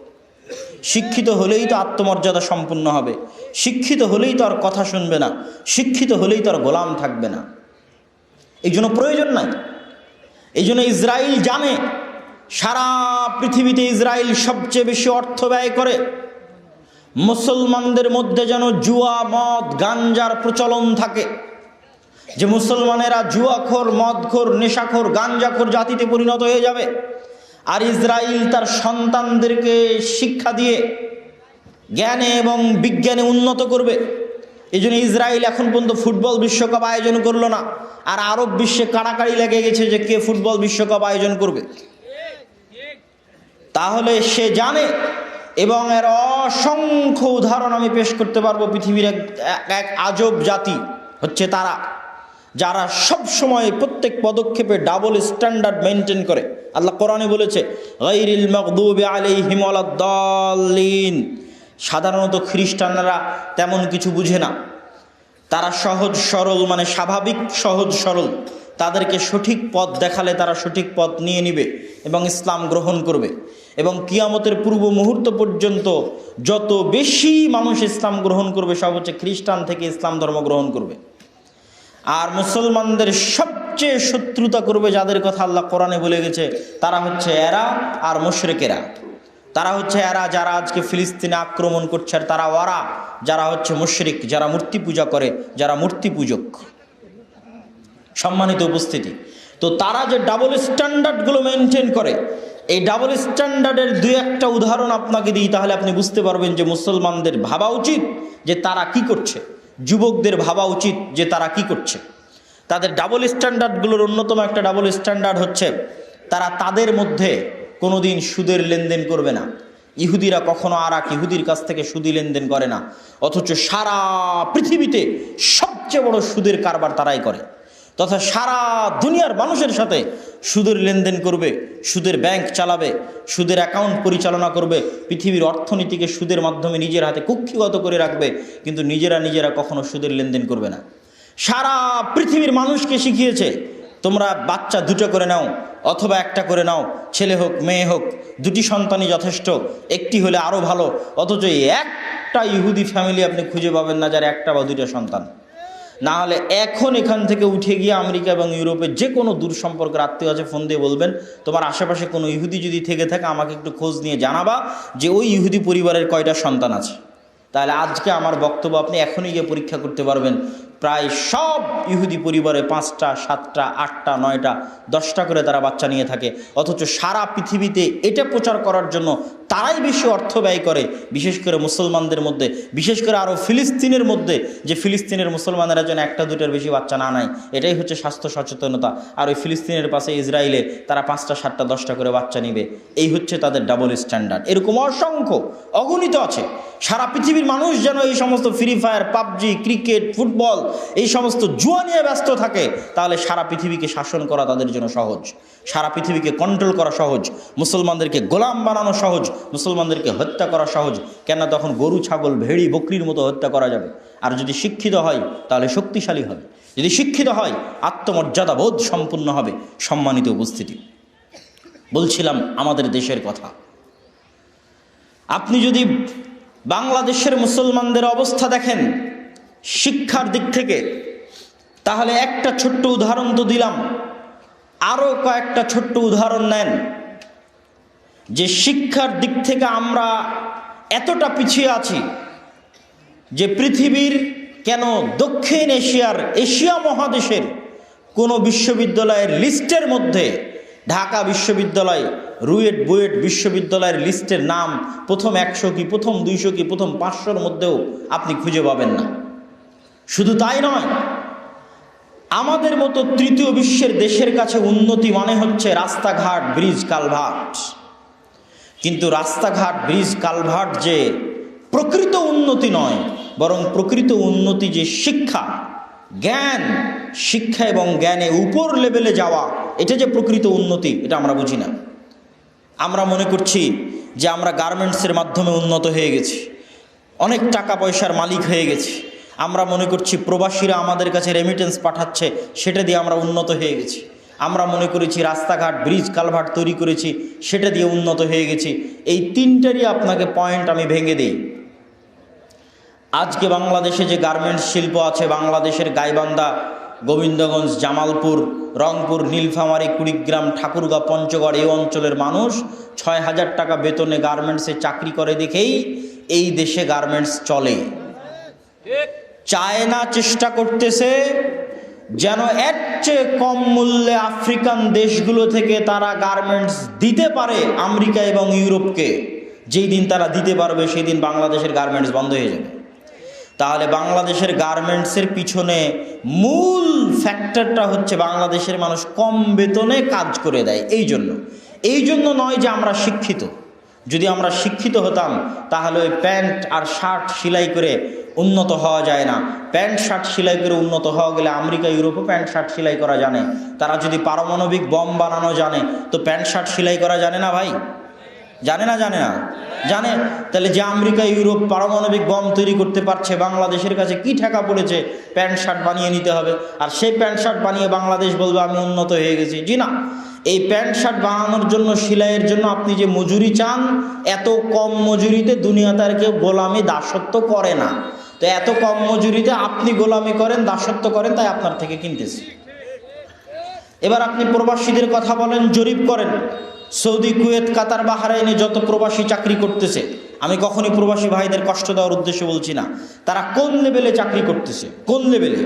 শিক্ষিত হলেই তো আত্মমর্যাদা সম্পন্ন হবে, শিক্ষিত হলেই তো আর কথা শুনবে না, শিক্ষিত হলেই তো আর গোলাম থাকবে না। এই জন্য প্রয়োজন নাই। এই জন্য ইসরায়েল জানে সারা পৃথিবীতে ইসরায়েল সবচেয়ে বেশি অর্থ ব্যয় করে মুসলমানদের মধ্যে যেন জুয়া, মদ, গাঞ্জার প্রচলন থাকে, যে মুসলমানেরা জুয়াখোর, মদখোর, নেশাখোর, গাঞ্জাখোর জাতিতে পরিণত হয়ে যাবে। আর ইসরায়েল তার সন্তানদেরকে শিক্ষা দিয়ে জ্ঞানে এবং বিজ্ঞানে উন্নত করবে। এই জন্য ইসরায়েল এখন পর্যন্ত ফুটবল বিশ্বকাপ আয়োজন করলো না, আর আরব বিশ্বে কাড়াকাড়ি লেগে গেছে যে কে ফুটবল বিশ্বকাপ আয়োজন করবে। তাহলে সে জানে, এবং এর অসংখ্য উদাহরণ আমি পেশ করতে পারবো। পৃথিবীর এক আজব জাতি হচ্ছে তারা, যারা সব সময় প্রত্যেক পদক্ষেপে ডাবল স্ট্যান্ডার্ড মেনটেন করে। আল্লাহ কোরআনে বলেছে, গায়রিল মাগদুবি আলাইহিম ওয়ালাদ-দাল্লিন। সাধারণত খ্রিস্টানরা তেমন কিছু বুঝে না, তারা সহজ সরল, মানে স্বাভাবিক সহজ সরল। তাদেরকে সঠিক পথ দেখালে তারা সঠিক পথ নিয়ে নিবে এবং ইসলাম গ্রহণ করবে। এবং কিয়ামতের পূর্ব মুহূর্ত পর্যন্ত যত বেশি মানুষ ইসলাম গ্রহণ করবে, সব হচ্ছে খ্রিস্টান থেকে ইসলাম ধর্ম গ্রহণ করবে। আর মুসলমানদের সবচেয়ে শত্রুতা করবে যাদের কথা আল্লাহ কোরআনে বলে গেছে, তারা হচ্ছে এরা আর মুশরিকেরা। তারা হচ্ছে এরা যারা আজকে ফিলিস্তিনে আক্রমণ করছে, আর তারা ওরা যারা হচ্ছে মুশরিক, যারা মূর্তি পূজা করে, যারা মূর্তি পূজক। সম্মানিত উপস্থিতি, তো তারা যে ডাবল স্ট্যান্ডার্ডগুলো মেনটেন করে, এই ডাবল স্ট্যান্ডার্ডের 2-1টা উদাহরণ আপনাকে দিই, তাহলে আপনি বুঝতে পারবেন যে মুসলমানদের ভাবা উচিত যে তারা কি করছে, যুবকদের ভাবা উচিত যে তারা কি করছে। তাদের ডাবল স্ট্যান্ডার্ডগুলোর অন্যতম একটা ডাবল স্ট্যান্ডার্ড হচ্ছে তারা তাদের মধ্যে কোনোদিন সুদের লেনদেন করবে না। ইহুদিরা কখনো আর এক ইহুদির কাছ থেকে সুদি লেনদেন করে না, অথচ সারা পৃথিবীতে সবচেয়ে বড় সুদের কারবার তারাই করে, তথা সারা দুনিয়ার মানুষের সাথে সুদের লেনদেন করবে, সুদের ব্যাংক চালাবে, সুদের অ্যাকাউন্ট পরিচালনা করবে, পৃথিবীর অর্থনীতিকে সুদের মাধ্যমে নিজের হাতে কুক্ষিগত করে রাখবে, কিন্তু নিজেরা কখনো সুদের লেনদেন করবে না। সারা পৃথিবীর মানুষকে শিখিয়েছে, তোমরা বাচ্চা 2টা করে নাও অথবা 1টা করে নাও, ছেলে হোক মেয়ে হোক, 2টি সন্তানই যথেষ্ট, একটি হলে আরও ভালো। অথচ একটা ইহুদি ফ্যামিলি আপনি খুঁজে পাবেন না যার 1টা বা 2টা সন্তান। না হলে এখন এখান থেকে উঠে গিয়ে আমেরিকা এবং ইউরোপের যে কোনো দূর সম্পর্কের আত্মীয় আছে, ফোন দিয়ে বলবেন তোমার আশেপাশে কোনো ইহুদি যদি থেকে থাকে আমাকে একটু খোঁজ নিয়ে জানাবা যে ওই ইহুদি পরিবারের কয়টা সন্তান আছে। তাহলে আজকে আমার বক্তব্য আপনি এখনই গিয়ে পরীক্ষা করতে পারবেন, প্রায় সব ইহুদি পরিবারে 5টা, 7টা, 8টা, 9টা, 10টা করে তারা বাচ্চা নিয়ে থাকে। অথচ সারা পৃথিবীতে এটা প্রচার করার জন্য তারাই বেশি অর্থ ব্যয় করে, বিশেষ করে মুসলমানদের মধ্যে, বিশেষ করে আরও ফিলিস্তিনের মধ্যে, যে ফিলিস্তিনের মুসলমানেরা যেন 1টা 2টার বেশি বাচ্চা না নেয়। এটাই হচ্ছে স্বাস্থ্য সচেতনতা। আর ওই ফিলিস্তিনের পাশে ইসরায়েলে তারা 5টা, 7টা, 10টা করে বাচ্চা নিবে। এই হচ্ছে তাদের ডাবল স্ট্যান্ডার্ড। এরকম অসংখ্য, অগণিত আছে। সারা পৃথিবীর মানুষ যেন এই সমস্ত free fire, PUBG, cricket, football এই সমস্ত জুয়া নিয়ে ব্যস্ত থাকে, তাহলে সারা পৃথিবীকে শাসন করা তাদের জন্য সহজ, সারা পৃথিবীকে কন্ট্রোল করা সহজ, মুসলমানদেরকে গোলাম বানানো সহজ, মুসলমানদেরকে হত্যা করা সহজ। কেন? তখন গরু, ছাগল, ভেড়ি, বকরির মতো হত্যা করা যাবে। আর যদি শিক্ষিত হয় তাহলে শক্তিশালী হবে, যদি শিক্ষিত হয় আত্মমর্যাদা বোধ সম্পূর্ণ হবে। সম্মানিত উপস্থিতি, বলছিলাম আমাদের দেশের কথা। আপনি যদি বাংলাদেশের মুসলমানদের অবস্থা দেখেন শিক্ষার দিক থেকে, তাহলে একটা ছোট্ট উদাহরণ তো দিলাম, আরও কয়েকটা ছোট্ট উদাহরণ নেন যে শিক্ষার দিক থেকে আমরা এতটা পিছিয়ে আছি যে পৃথিবীর কেন দক্ষিণ এশিয়া মহাদেশের কোনো বিশ্ববিদ্যালয়ের লিস্টের মধ্যে ঢাকা বিশ্ববিদ্যালয়, রুয়েট, বুয়েট বিশ্ববিদ্যালয়ের লিস্টের নাম প্রথম 100 কি প্রথম 200 কি প্রথম 500-র মধ্যেও আপনি খুঁজে পাবেন না। শুধু তাই নয়, আমাদের মতো তৃতীয় বিশ্বের দেশের কাছে উন্নতি মানে হচ্ছে রাস্তাঘাট, ব্রিজ, কালভার্ট। কিন্তু রাস্তাঘাট, ব্রিজ, কালভার্ট যে প্রকৃত উন্নতি নয়, বরং প্রকৃত উন্নতি যে শিক্ষা, জ্ঞান, শিক্ষা এবং জ্ঞানে উপর লেভেলে যাওয়া, এটা যে প্রকৃত উন্নতি, এটা আমরা বুঝি না। আমরা মনে করছি যে আমরা গার্মেন্টসের মাধ্যমে উন্নত হয়ে গেছি, অনেক টাকা পয়সার মালিক হয়ে গেছি। আমরা মনে করছি প্রবাসীরা আমাদের কাছে রেমিটেন্স পাঠাচ্ছে, সেটা দিয়ে আমরা উন্নত হয়ে গেছি। আমরা মনে করেছি রাস্তাঘাট, ব্রিজ, কালভার্ট তৈরি করেছি, সেটা দিয়ে উন্নত হয়ে গেছি। এই তিনটারই আপনাকে পয়েন্ট আমি ভেঙে দিই। আজকে বাংলাদেশে যে গার্মেন্টস শিল্প আছে, বাংলাদেশের গাইবান্ধা, গোবিন্দগঞ্জ, জামালপুর, রংপুর, নীলফামারী, কুড়িগ্রাম, ঠাকুরগাঁও, পঞ্চগড় এই অঞ্চলের মানুষ 6,000 টাকা বেতনে গার্মেন্টসে চাকরি করে দেখেই এই দেশে গার্মেন্টস চলে। চায়না চেষ্টা করতেছে যেন এর চেয়ে কম মূল্যে আফ্রিকান দেশগুলো থেকে তারা গার্মেন্টস দিতে পারে আমেরিকা এবং ইউরোপকে। যেই দিন তারা দিতে পারবে সেই দিন বাংলাদেশের গার্মেন্টস বন্ধ হয়ে যাবে। তাহলে বাংলাদেশের গার্মেন্টসের পিছনে মূল ফ্যাক্টরটা হচ্ছে বাংলাদেশের মানুষ কম বেতনে কাজ করে দেয়। এই জন্য নয় যে আমরা শিক্ষিত। যদি আমরা শিক্ষিত হতাম তাহলে ওই প্যান্ট আর শার্ট সেলাই করে উন্নত হওয়া যায় না। প্যান্ট শার্ট সেলাই করে উন্নত হওয়া গেলে আমেরিকা, ইউরোপও প্যান্ট শার্ট সেলাই করা জানে। তারা যদি পারমাণবিক বম বানানো জানে তো প্যান্ট শার্ট সেলাই করা জানে না ভাই? জানে না? জানে। তাহলে যে আমেরিকা, ইউরোপ পারমাণবিক বম তৈরি করতে পারছে, বাংলাদেশের কাছে কি ঠেকা পড়েছে প্যান্ট শার্ট বানিয়ে নিতে হবে, আর সেই প্যান্ট শার্ট বানিয়ে বাংলাদেশ বলবে আমি উন্নত হয়ে গেছি? জি না। এই প্যান্ট শার্ট বানানোর জন্য, সেলাইয়ের জন্য আপনি যে মজুরি চান, এত কম মজুরিতে দুনিয়াতে আর কেউ গোলামি, দাসত্ব করে না। তো এত কম মজুরিতে আপনি গোলামি করেন, দাসত্ব করেন, তাই আপনার থেকে কিনতেছি। এবার আপনি প্রবাসীদের কথা বলেন, জরিপ করেন। সৌদি, কুয়েত, কাতার, বাহরাইনে যত প্রবাসী চাকরি করতেছে, আমি কখনই প্রবাসী ভাইদের কষ্ট দেওয়ার উদ্দেশ্যে বলছি না, তারা কোন লেভেলে চাকরি করতেছে, কোন লেভেলে।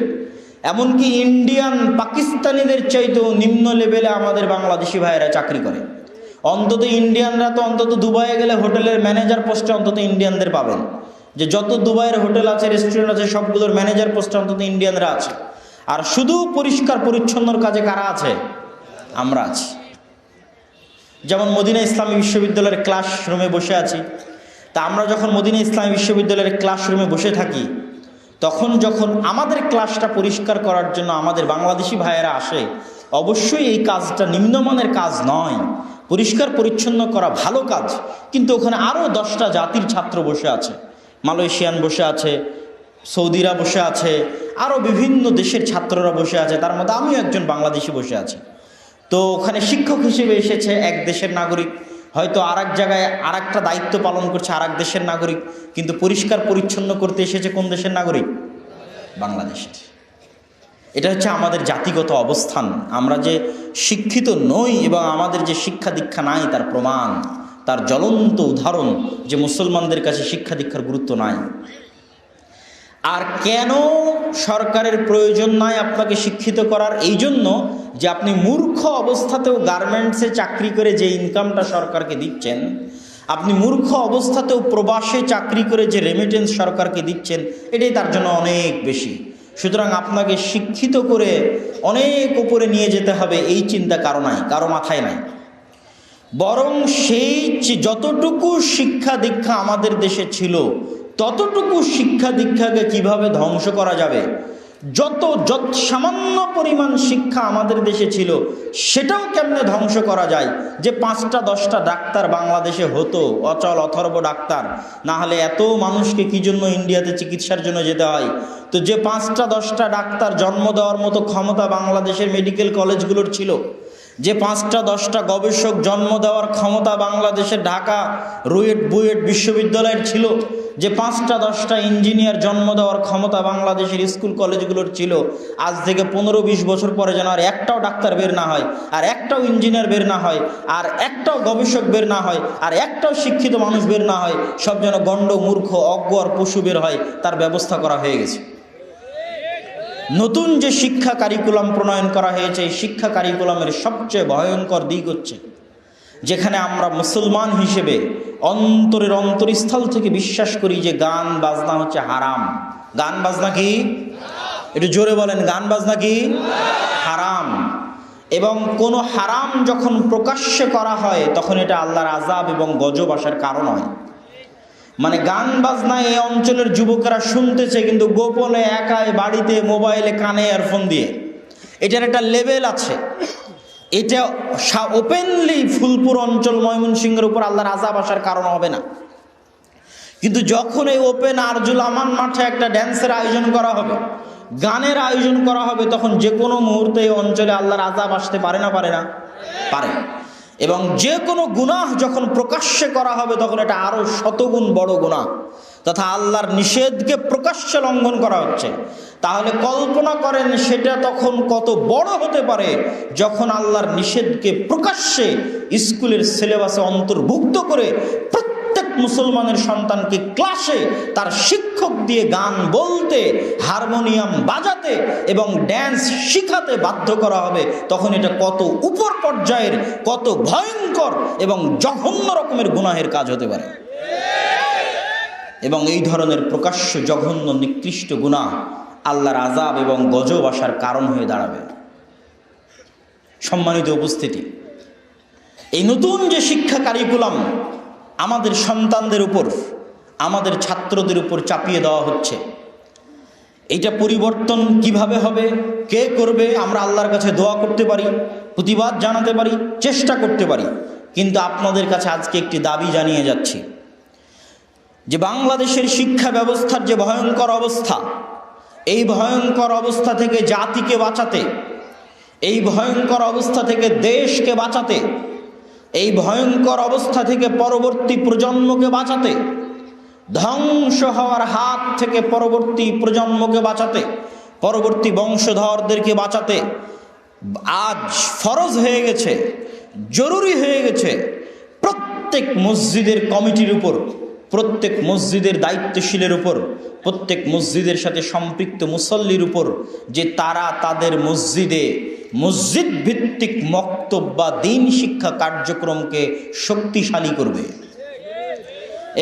এমনকি ইন্ডিয়ান, পাকিস্তানিদের চাইতেও নিম্ন লেভেলে আমাদের বাংলাদেশি ভাইয়েরা চাকরি করে। অন্তত ইন্ডিয়ানরা তো অন্তত দুবাইয়ে গেলে হোটেলের ম্যানেজার পোস্টে অন্তত ইন্ডিয়ানদের পাবেন। যে যত দুবাইয়ের হোটেল আছে, রেস্টুরেন্ট আছে, সবগুলোর ম্যানেজার পোস্টে অন্তত ইন্ডিয়ানরা আছে। আর শুধু পরিষ্কার পরিচ্ছন্নর কাজে কারা আছে? আমরা আছি। যেমন মদিনা ইসলামী বিশ্ববিদ্যালয়ের ক্লাসরুমে বসে আছি, তা আমরা যখন মদিনা ইসলামী বিশ্ববিদ্যালয়ের ক্লাসরুমে বসে থাকি, তখন যখন আমাদের ক্লাসটা পরিষ্কার করার জন্য আমাদের বাংলাদেশি ভাইয়েরা আসে, অবশ্যই এই কাজটা নিম্নমানের কাজ নয়, পরিষ্কার পরিচ্ছন্ন করা ভালো কাজ। কিন্তু ওখানে আরও 10টা জাতির ছাত্র বসে আছে, মালয়েশিয়ান বসে আছে, সৌদিরা বসে আছে, আরও বিভিন্ন দেশের ছাত্ররা বসে আছে, তার মধ্যে আমিও একজন বাংলাদেশি বসে আছি। তো ওখানে শিক্ষক হিসেবে এসেছে এক দেশের নাগরিক, হয়তো আর এক জায়গায় আর একটা দায়িত্ব পালন করছে আর এক দেশের নাগরিক, কিন্তু পরিষ্কার পরিচ্ছন্ন করতে এসেছে কোন দেশের নাগরিক? বাংলাদেশের। এটা হচ্ছে আমাদের জাতিগত অবস্থান। আমরা যে শিক্ষিত নই এবং আমাদের যে শিক্ষা দীক্ষা নাই তার প্রমাণ, তার জ্বলন্ত উদাহরণ যে মুসলমানদের কাছে শিক্ষা দীক্ষার গুরুত্ব নাই। আর কেন সরকারের প্রয়োজন নাই আপনাকে শিক্ষিত করার? এই জন্য যে আপনি মূর্খ অবস্থাতেও গার্মেন্টসে চাকরি করে যে ইনকামটা সরকারকে দিচ্ছেন, আপনি মূর্খ অবস্থাতেও প্রবাসে চাকরি করে যে রেমিটেন্স সরকারকে দিচ্ছেন, এটাই তার জন্য অনেক বেশি। সুতরাং আপনাকে শিক্ষিত করে অনেক উপরে নিয়ে যেতে হবে এই চিন্তা কারো মাথায় নাই। বরং সেই যতটুকু শিক্ষা দীক্ষা আমাদের দেশে ছিল, ততটুকু শিক্ষা দীক্ষাকে কিভাবে ধ্বংস করা যাবে, যত সামান্য পরিমাণ শিক্ষা আমাদের দেশে ছিল সেটাও কেমনে ধ্বংস করা যায়। যে 5টা 10টা ডাক্তার বাংলাদেশে হতো, অচল অথর্ব ডাক্তার, না হলে এত মানুষকে কি জন্য ইন্ডিয়াতে চিকিৎসার জন্য যেতে হয়। তো যে 5টা 10টা ডাক্তার জন্ম দেওয়ার মতো ক্ষমতা বাংলাদেশের মেডিকেল কলেজগুলোর ছিল, যে 5টা 10টা গবেষক জন্ম দেওয়ার ক্ষমতা বাংলাদেশের ঢাকা বুয়েট বিশ্ববিদ্যালয়ের ছিল, যে 5টা 10টা ইঞ্জিনিয়ার জন্ম দেওয়ার ক্ষমতা বাংলাদেশের স্কুল কলেজগুলোর ছিল, আজ থেকে 15-20 বছর পরে যেন আর একটাও ডাক্তার বের না হয়, আর একটাও ইঞ্জিনিয়ার বের না হয়, আর একটাও গবেষক বের না হয়, আর একটাও শিক্ষিত মানুষ বের না হয়, সব যেন গণ্ড মূর্খ অজ্ঞ আর পশু বের হয়, তার ব্যবস্থা করা হয়ে গেছে। নতুন যে শিক্ষা কারিকুলাম প্রণয়ন করা হয়েছে, এই শিক্ষা কারিকুলামের সবচেয়ে ভয়ঙ্কর দিক হচ্ছে, যেখানে আমরা মুসলমান হিসেবে অন্তরের অন্তরস্থল থেকে বিশ্বাস করি যে গান বাজনা হচ্ছে হারাম। গান বাজনা কি? একটু জোরে বলেন, গান বাজনা কি? হারাম। এবং কোনো হারাম যখন প্রকাশ্যে করা হয় তখন এটা আল্লাহর আযাব এবং গজব আসার কারণ হয়। মানে গান বাজনা এই অঞ্চলের যুবকেরা শুনতেছে, কিন্তু গোপনে একাই বাড়িতে মোবাইলে কানে ইয়ারফোন দিয়ে। এটার একটা লেভেল আছে। এটা ওপেনলি ফুলপুর অঞ্চল ময়মনসিংহের উপর আল্লাহর আযাব আসার কারণ হবে না, কিন্তু যখন এই ওপেন আরজুল আমান মাঠে একটা ড্যান্সের আয়োজন করা হবে, গানের আয়োজন করা হবে, তখন যে কোনো মুহূর্তে এই অঞ্চলে আল্লাহর আযাব আসতে পারে না? পারে না? পারে। এবং যে কোনো গুনাহ যখন প্রকাশ্যে করা হবে তখন এটা আরো শতগুণ বড় গুনাহ, তথা আল্লাহর নিষেধকে প্রকাশ্যে লঙ্ঘন করা হচ্ছে। তাহলে কল্পনা করেন সেটা তখন কত বড় হতে পারে যখন আল্লাহর নিষেধকে প্রকাশ্যে স্কুলের সিলেবাসে অন্তর্ভুক্ত করে প্রত্যেক মুসলমানের সন্তানকে ক্লাসে তার শিক্ষক দিয়ে গান বলতে, হারমোনিয়াম বাজাতে এবং ড্যান্স শিখাতে বাধ্য করা হবে। তখন এটা কত উপর পর্যায়ের, কত ভয়ঙ্কর এবং জঘন্য রকমের গুনাহের কাজ হতে পারে। এবং এই ধরনের প্রকাশ্য জঘন্য নিকৃষ্ট গুনাহ আল্লাহর আযাব এবং গজব আসার কারণ হয়ে দাঁড়াবে। সম্মানিত উপস্থিতি, এই নতুন যে শিক্ষা কারিকুলাম আমাদের সন্তানদের উপর, আমাদের ছাত্রদের উপর চাপিয়ে দেওয়া হচ্ছে, এইটা পরিবর্তন কিভাবে হবে, কে করবে? আমরা আল্লাহর কাছে দোয়া করতে পারি, প্রতিবাদ জানাতে পারি, চেষ্টা করতে পারি, কিন্তু আপনাদের কাছে আজকে একটি দাবি জানিয়ে যাচ্ছি যে বাংলাদেশের শিক্ষা ব্যবস্থার যে ভয়ঙ্কর অবস্থা, এই ভয়ঙ্কর অবস্থা থেকে জাতিকে বাঁচাতে, এই ভয়ঙ্কর অবস্থা থেকে দেশকে বাঁচাতে, এই ভয়ঙ্কর অবস্থা থেকে পরবর্তী প্রজন্মকে বাঁচাতে, ধ্বংস হওয়ার হাত থেকে পরবর্তী প্রজন্মকে বাঁচাতে, পরবর্তী বংশধরদেরকে বাঁচাতে আজ ফরজ হয়ে গেছে, জরুরি হয়ে গেছে প্রত্যেক মসজিদের কমিটির উপর, প্রত্যেক মসজিদের দায়িত্বশীলের উপর, প্রত্যেক মসজিদের সাথে সম্পৃক্ত মুসল্লির উপর যে তারা তাদের মসজিদে মসজিদ ভিত্তিক মক্তব বা দ্বীন শিক্ষা কার্যক্রমকে শক্তিশালী করবে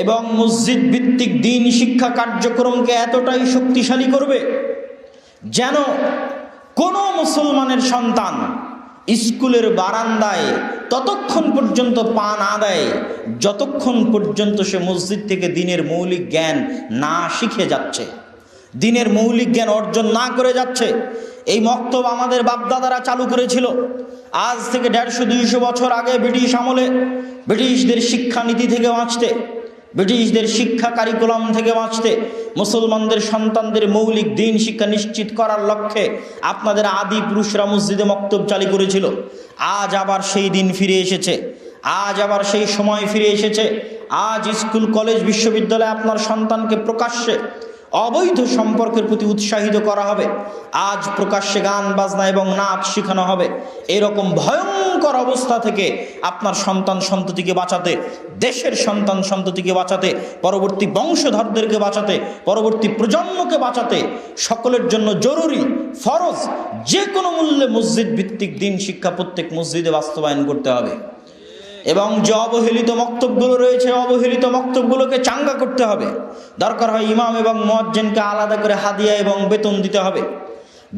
এবং মসজিদ ভিত্তিক দ্বীন শিক্ষা কার্যক্রমকে এতটাই শক্তিশালী করবে যেন কোনো মুসলমানের সন্তান স্কুলের বারান্দায় ততক্ষণ পর্যন্ত পা না দেয় যতক্ষণ পর্যন্ত সে মসজিদ থেকে দ্বীনের মৌলিক জ্ঞান না শিখে যাচ্ছে, দ্বীনের মৌলিক জ্ঞান অর্জন না করে যাচ্ছে। এই মক্তব আমাদের বাপদাদারা চালু করেছিল আজ থেকে 150-200 বছর আগে, ব্রিটিশ আমলে, ব্রিটিশদের শিক্ষানীতি থেকে বাঁচতে, ব্রিটিশদের শিক্ষা কারিকুলাম থেকে বাঁচতে, মুসলমানদের সন্তানদের মৌলিক দ্বীন শিক্ষা নিশ্চিত করার লক্ষ্যে আপনাদের আদি পুরুষরা মসজিদে মক্তব চালু করেছিল। আজ আবার সেই দিন ফিরে এসেছে, আজ আবার সেই সময় ফিরে এসেছে। আজ স্কুল কলেজ বিশ্ববিদ্যালয়ে আপনার সন্তানকে প্রকাশ্যে অবৈধ সম্পর্কের প্রতি উৎসাহিত করা হবে, আজ প্রকাশ্যে গান বাজনা এবং নাচ শেখানো হবে। এরকম ভয়ঙ্কর অবস্থা থেকে আপনার সন্তান সন্ততিকে বাঁচাতে, দেশের সন্তান সন্ততিকে বাঁচাতে, পরবর্তী বংশধরদেরকে বাঁচাতে, পরবর্তী প্রজন্মকে বাঁচাতে সকলের জন্য জরুরি, ফরজ, যে কোনো মূল্যে মসজিদ ভিত্তিক দ্বীন শিক্ষা প্রত্যেক মসজিদে বাস্তবায়ন করতে হবে। এবং যে অবহেলিত মক্তবগুলো রয়েছে, অবহেলিত মক্তবগুলোকে চাঙ্গা করতে হবে। দরকার হয় ইমাম এবং মুয়াজ্জিনকে আলাদা করে হাদিয়া এবং বেতন দিতে হবে।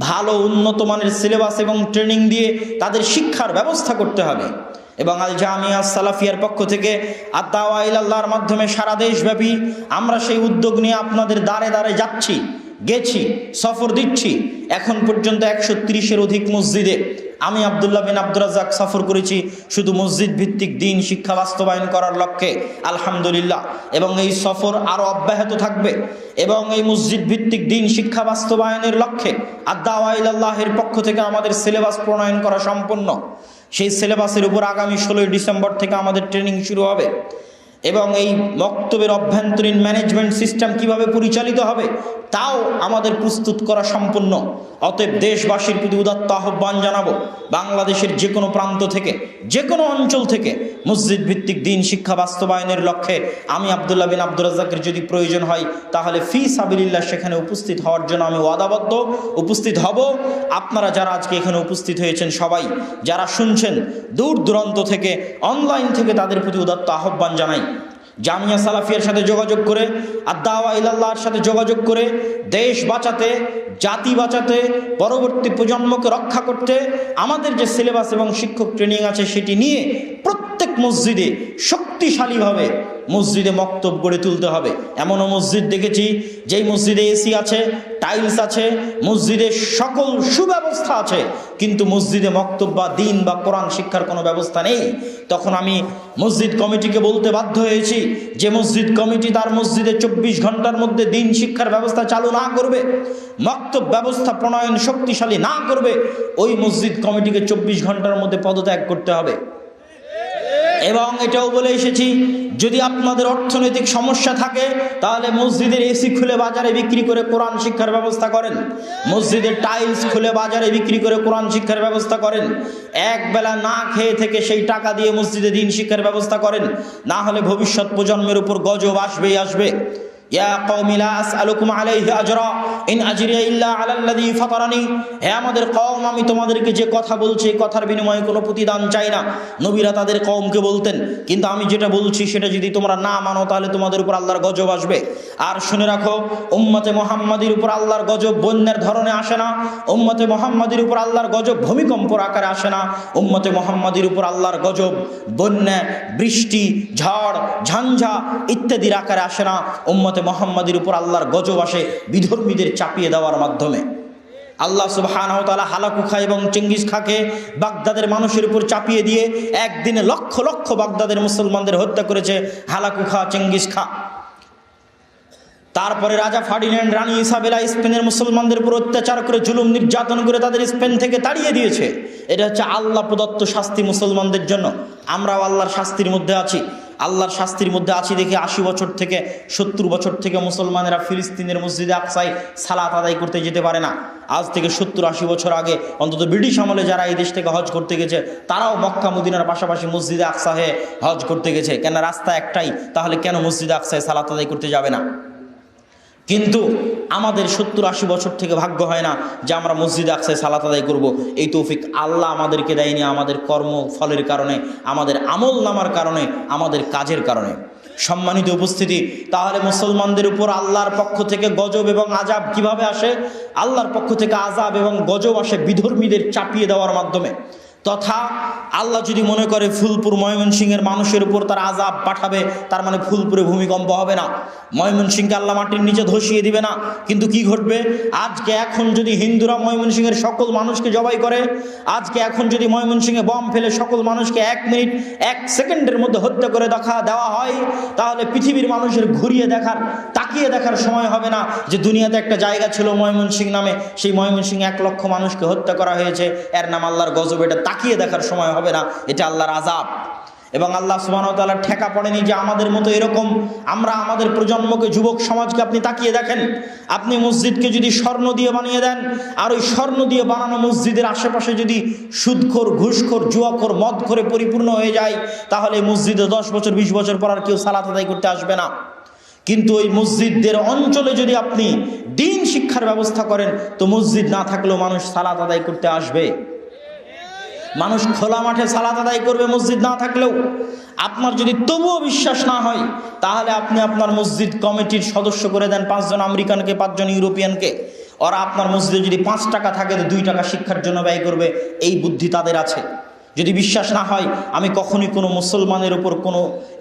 ভালো উন্নত মানের সিলেবাস এবং ট্রেনিং দিয়ে তাদের শিক্ষার ব্যবস্থা করতে হবে। এবং আল জামিয়া সালাফিয়ার পক্ষ থেকে আদ-দাওয়া ইলাল্লাহর মাধ্যমে সারা দেশব্যাপী আমরা সেই উদ্যোগ নিয়ে আপনাদের দ্বারে দ্বারে যাচ্ছি গেছি, সফর দিচ্ছি। এখন পর্যন্ত 130-এর অধিক মসজিদে আমি আব্দুল্লাহ বিন আব্দুর রাজ্জাক সফর করেছি শুধু মসজিদ ভিত্তিক দ্বীন শিক্ষা বাস্তবায়ন করার লক্ষ্যে, আলহামদুলিল্লাহ। এবং এই সফর আরও অব্যাহত থাকবে এবং এই মসজিদ ভিত্তিক দ্বীন শিক্ষা বাস্তবায়নের লক্ষ্যে আদ-দাওয়া ইলাল্লাহের পক্ষ থেকে আমাদের সিলেবাস প্রণয়ন করা সম্পন্ন। সেই সিলেবাসের উপর আগামী 16 ডিসেম্বর থেকে আমাদের ট্রেনিং শুরু হবে এবং এই মক্তবের অভ্যন্তরীণ ম্যানেজমেন্ট সিস্টেম কিভাবে পরিচালিত হবে তাও আমাদের প্রস্তুত করা সম্পূর্ণ। অতএব দেশবাসীর প্রতি উদাত্ত আহ্বান জানাবো, বাংলাদেশের যে কোনো প্রান্ত থেকে, যে কোনো অঞ্চল থেকে মসজিদ ভিত্তিক দ্বীন শিক্ষা বাস্তবায়নের লক্ষ্যে আমি আব্দুল্লাহ বিন আব্দুর রাজ্জাকের যদি প্রয়োজন হয় তাহলে ফি সাবিলিল্লাহ সেখানে উপস্থিত হওয়ার জন্য আমি ওয়াদাবদ্ধ, উপস্থিত হব। আপনারা যারা আজকে এখানে উপস্থিত হয়েছেন সবাই, যারা শুনছেন দূর দূরান্ত থেকে, অনলাইন থেকে, তাদের প্রতি উদাত্ত আহ্বান জানাই জামিয়া সালাফিয়ার সাথে যোগাযোগ করে, আদ-দাওয়া ইলাল্লাহর সাথে যোগাযোগ করে দেশ বাঁচাতে, জাতি বাঁচাতে, পরবর্তী প্রজন্মকে রক্ষা করতে আমাদের যে সিলেবাস এবং শিক্ষক ট্রেনিং আছে সেটি নিয়ে প্রত্যেক মসজিদে শক্তিশালীভাবে মসজিদে মক্তব গড়ে তুলতে হবে। এমনও মসজিদ দেখেছি যেই মসজিদে এসি আছে, টাইলস আছে, মসজিদে সকল সুব্যবস্থা আছে, কিন্তু মসজিদে মক্তব বা দ্বীন বা কোরআন শিক্ষার কোনো ব্যবস্থা নেই। তখন আমি মসজিদ কমিটিকে বলতে বাধ্য হয়েছি যে মসজিদ কমিটি তার মসজিদে 24 ঘন্টার মধ্যে দ্বীন শিক্ষার ব্যবস্থা চালু না করবে, মক্তব ব্যবস্থা প্রণয়ন শক্তিশালী না করবে, ওই মসজিদ কমিটিকে 24 ঘন্টার মধ্যে পদত্যাগ করতে হবে। এবং এটাও বলে এসেছি যদি আপনাদের অর্থনৈতিক সমস্যা থাকে তাহলে মসজিদের এসি খুলে বাজারে বিক্রি করে কোরআন শিক্ষার ব্যবস্থা করেন, মসজিদের টাইলস খুলে বাজারে বিক্রি করে কোরআন শিক্ষার ব্যবস্থা করেন, এক বেলা না খেয়ে থেকে সেই টাকা দিয়ে মসজিদে দ্বীন শিক্ষার ব্যবস্থা করেন। না হলে ভবিষ্যৎ প্রজন্মের উপর গজব আসবেই আসবে। ইয়া কওমি লা আসআলুকুম আলাইহি আজরা ইন আজরিয়া ইল্লা আলাল্লাযী ফাতারানি, হে আমাদের কওম, আমি তোমাদেরকে যে কথা বলছি এই কথার বিনিময়ে কোনো প্রতিদান চাই না। নবীরা তাদের কওমকে বলতেন, কিন্তু আমি যেটা বলছি সেটা যদি তোমরা না মানো তাহলে তোমাদের উপর আল্লাহর গজব আসবে। আর শুনে রাখো, উম্মতে মুহাম্মাদির উপর আল্লাহর গজব বন্যার ধরনে আসে না, উম্মতে মুহাম্মাদির উপর আল্লাহর গজব ভূমিকম্পর আকারে আসে না, উম্মতে মুহাম্মাদির উপর আল্লাহর গজব বন্যা, বৃষ্টি, ঝড়, ঝঞ্ঝা ইত্যাদির আকারে আসে না। উম্মতে মুহাম্মাদির উপর আল্লাহর গজব আসে বিধর্মীদের চাপিয়ে দেওয়ার মাধ্যমে। আল্লাহ সুবহানাহু ওয়া তাআলা হালাকু খা এবং চেঙ্গিস খাকে বাগদাদের মানুষের উপর চাপিয়ে দিয়ে একদিনে লক্ষ লক্ষ বাগদাদের মুসলমানদের হত্যা করেছে হালাকু খা, চেঙ্গিস খা। তারপরে রাজা ফার্ডিন্যান্ড, রানী ইসাবেলা স্পেনের মুসলমানদের উপর অত্যাচার করে জুলুম নির্যাতন করে তাদের স্পেন থেকে তাড়িয়ে দিয়েছে। এটা হচ্ছে আল্লাহ প্রদত্ত শাস্তি মুসলমানদের জন্য। আমরাও আল্লাহর শাস্তির মধ্যে আছি, আল্লাহর শাস্তির মধ্যে আছি দেখে 80 বছর থেকে 70 বছর থেকে মুসলমানেরা ফিলিস্তিনের মসজিদে আকসায় সালাত আদায় করতে যেতে পারে না। আজ থেকে 70-80 বছর আগে অন্তত ব্রিটিশ আমলে যারা এই দেশ থেকে হজ করতে গেছে তারাও মক্কা মদিনার পাশাপাশি মসজিদে আকসা হয়ে হজ করতে গেছে। কেন রাস্তা একটাই, তাহলে কেন মসজিদে আকসায় সালাত আদায় করতে যাবে না? কিন্তু আমাদের 70-80 বছর থেকে ভাগ্য হয় না যে আমরা মসজিদে আকসায় সালাত আদায় করব। এই তৌফিক আল্লাহ আমাদেরকে দেয়নি, আমাদের কর্মফলের কারণে, আমাদের আমল নামার কারণে, আমাদের কাজের কারণে। সম্মানিত উপস্থিতি, তাহলে মুসলমানদের উপর আল্লাহর পক্ষ থেকে গজব এবং আযাব কিভাবে আসে? আল্লাহর পক্ষ থেকে আযাব এবং গজব আসে বিধর্মীদের চাপিয়ে দেওয়ার মাধ্যমে। তথা আল্লাহ যদি মনে করে ফুলপুর ময়মনসিংহের মানুষের উপর তার আযাব পাঠাবে, তার মানে ফুলপুরে ভূমিকম্প হবে না, ময়মনসিংহকে আল্লাহ মাটির নিচে ধসিয়ে দিবে না। কিন্তু কি ঘটবে? আজকে এখন যদি হিন্দুরা ময়মনসিংহের সকল মানুষকে জবাই করে, আজকে এখন যদি ময়মনসিংহে বম ফেলে সকল মানুষকে 1 মিনিট 1 সেকেন্ডের মধ্যে হত্যা করে দেওয়া হয়, তাহলে পৃথিবীর মানুষের ঘুরিয়ে দেখার, তাকিয়ে দেখার সময় হবে না যে দুনিয়াতে একটা জায়গা ছিল ময়মনসিংহ নামে, সেই ময়মনসিংহে 1 লক্ষ মানুষকে হত্যা করা হয়েছে, এর নাম আল্লাহর গজব। এটা তাকিয়ে দেখার সময় হবে না, এটা আল্লাহর আযাব। এবং আল্লাহ সুবহানাহু ওয়া তাআলার ঠেকা পড়েনি যে আমাদের মতো এরকম আমরা আমাদের প্রজন্মকে, যুবক সমাজকে আপনি তাকিয়ে দেখেন, আপনি মসজিদকে যদি স্বর্ণ দিয়ে বানিয়ে দেন, আর ওই স্বর্ণ দিয়ে বানানো মসজিদের আশেপাশে যদি সুদখোর, ঘুষখোর, জুয়াখোর, মদখোরে পরিপূর্ণ হয়ে যায়, তাহলে মসজিদে 10 বছর 20 বছর পর আর কেউ সালাত আদায় করতে আসবে না। কিন্তু ওই মসজিদদের অঞ্চলে যদি আপনি দ্বীন শিক্ষার ব্যবস্থা করেন, তো মসজিদ না থাকলেও মানুষ সালাত আদায় করতে আসবে, মানুষ খোলা মাঠে সালাত আদায় করবে মসজিদ না থাকলেও। আপনার যদি তবুও বিশ্বাস না হয়, তাহলে আপনি আপনার মসজিদ কমিটির সদস্য করে দেন 5 জন আমেরিকানকে, 5 জন ইউরোপিয়ানকে। ওরা আপনার মসজিদে যদি 5 টাকা থাকে তো 2 টাকা শিক্ষার জন্য ব্যয় করবে, এই বুদ্ধি তাদের আছে। যদি বিশ্বাস না হয়, আমি কখনোই কোনো মুসলমানের উপর কোনো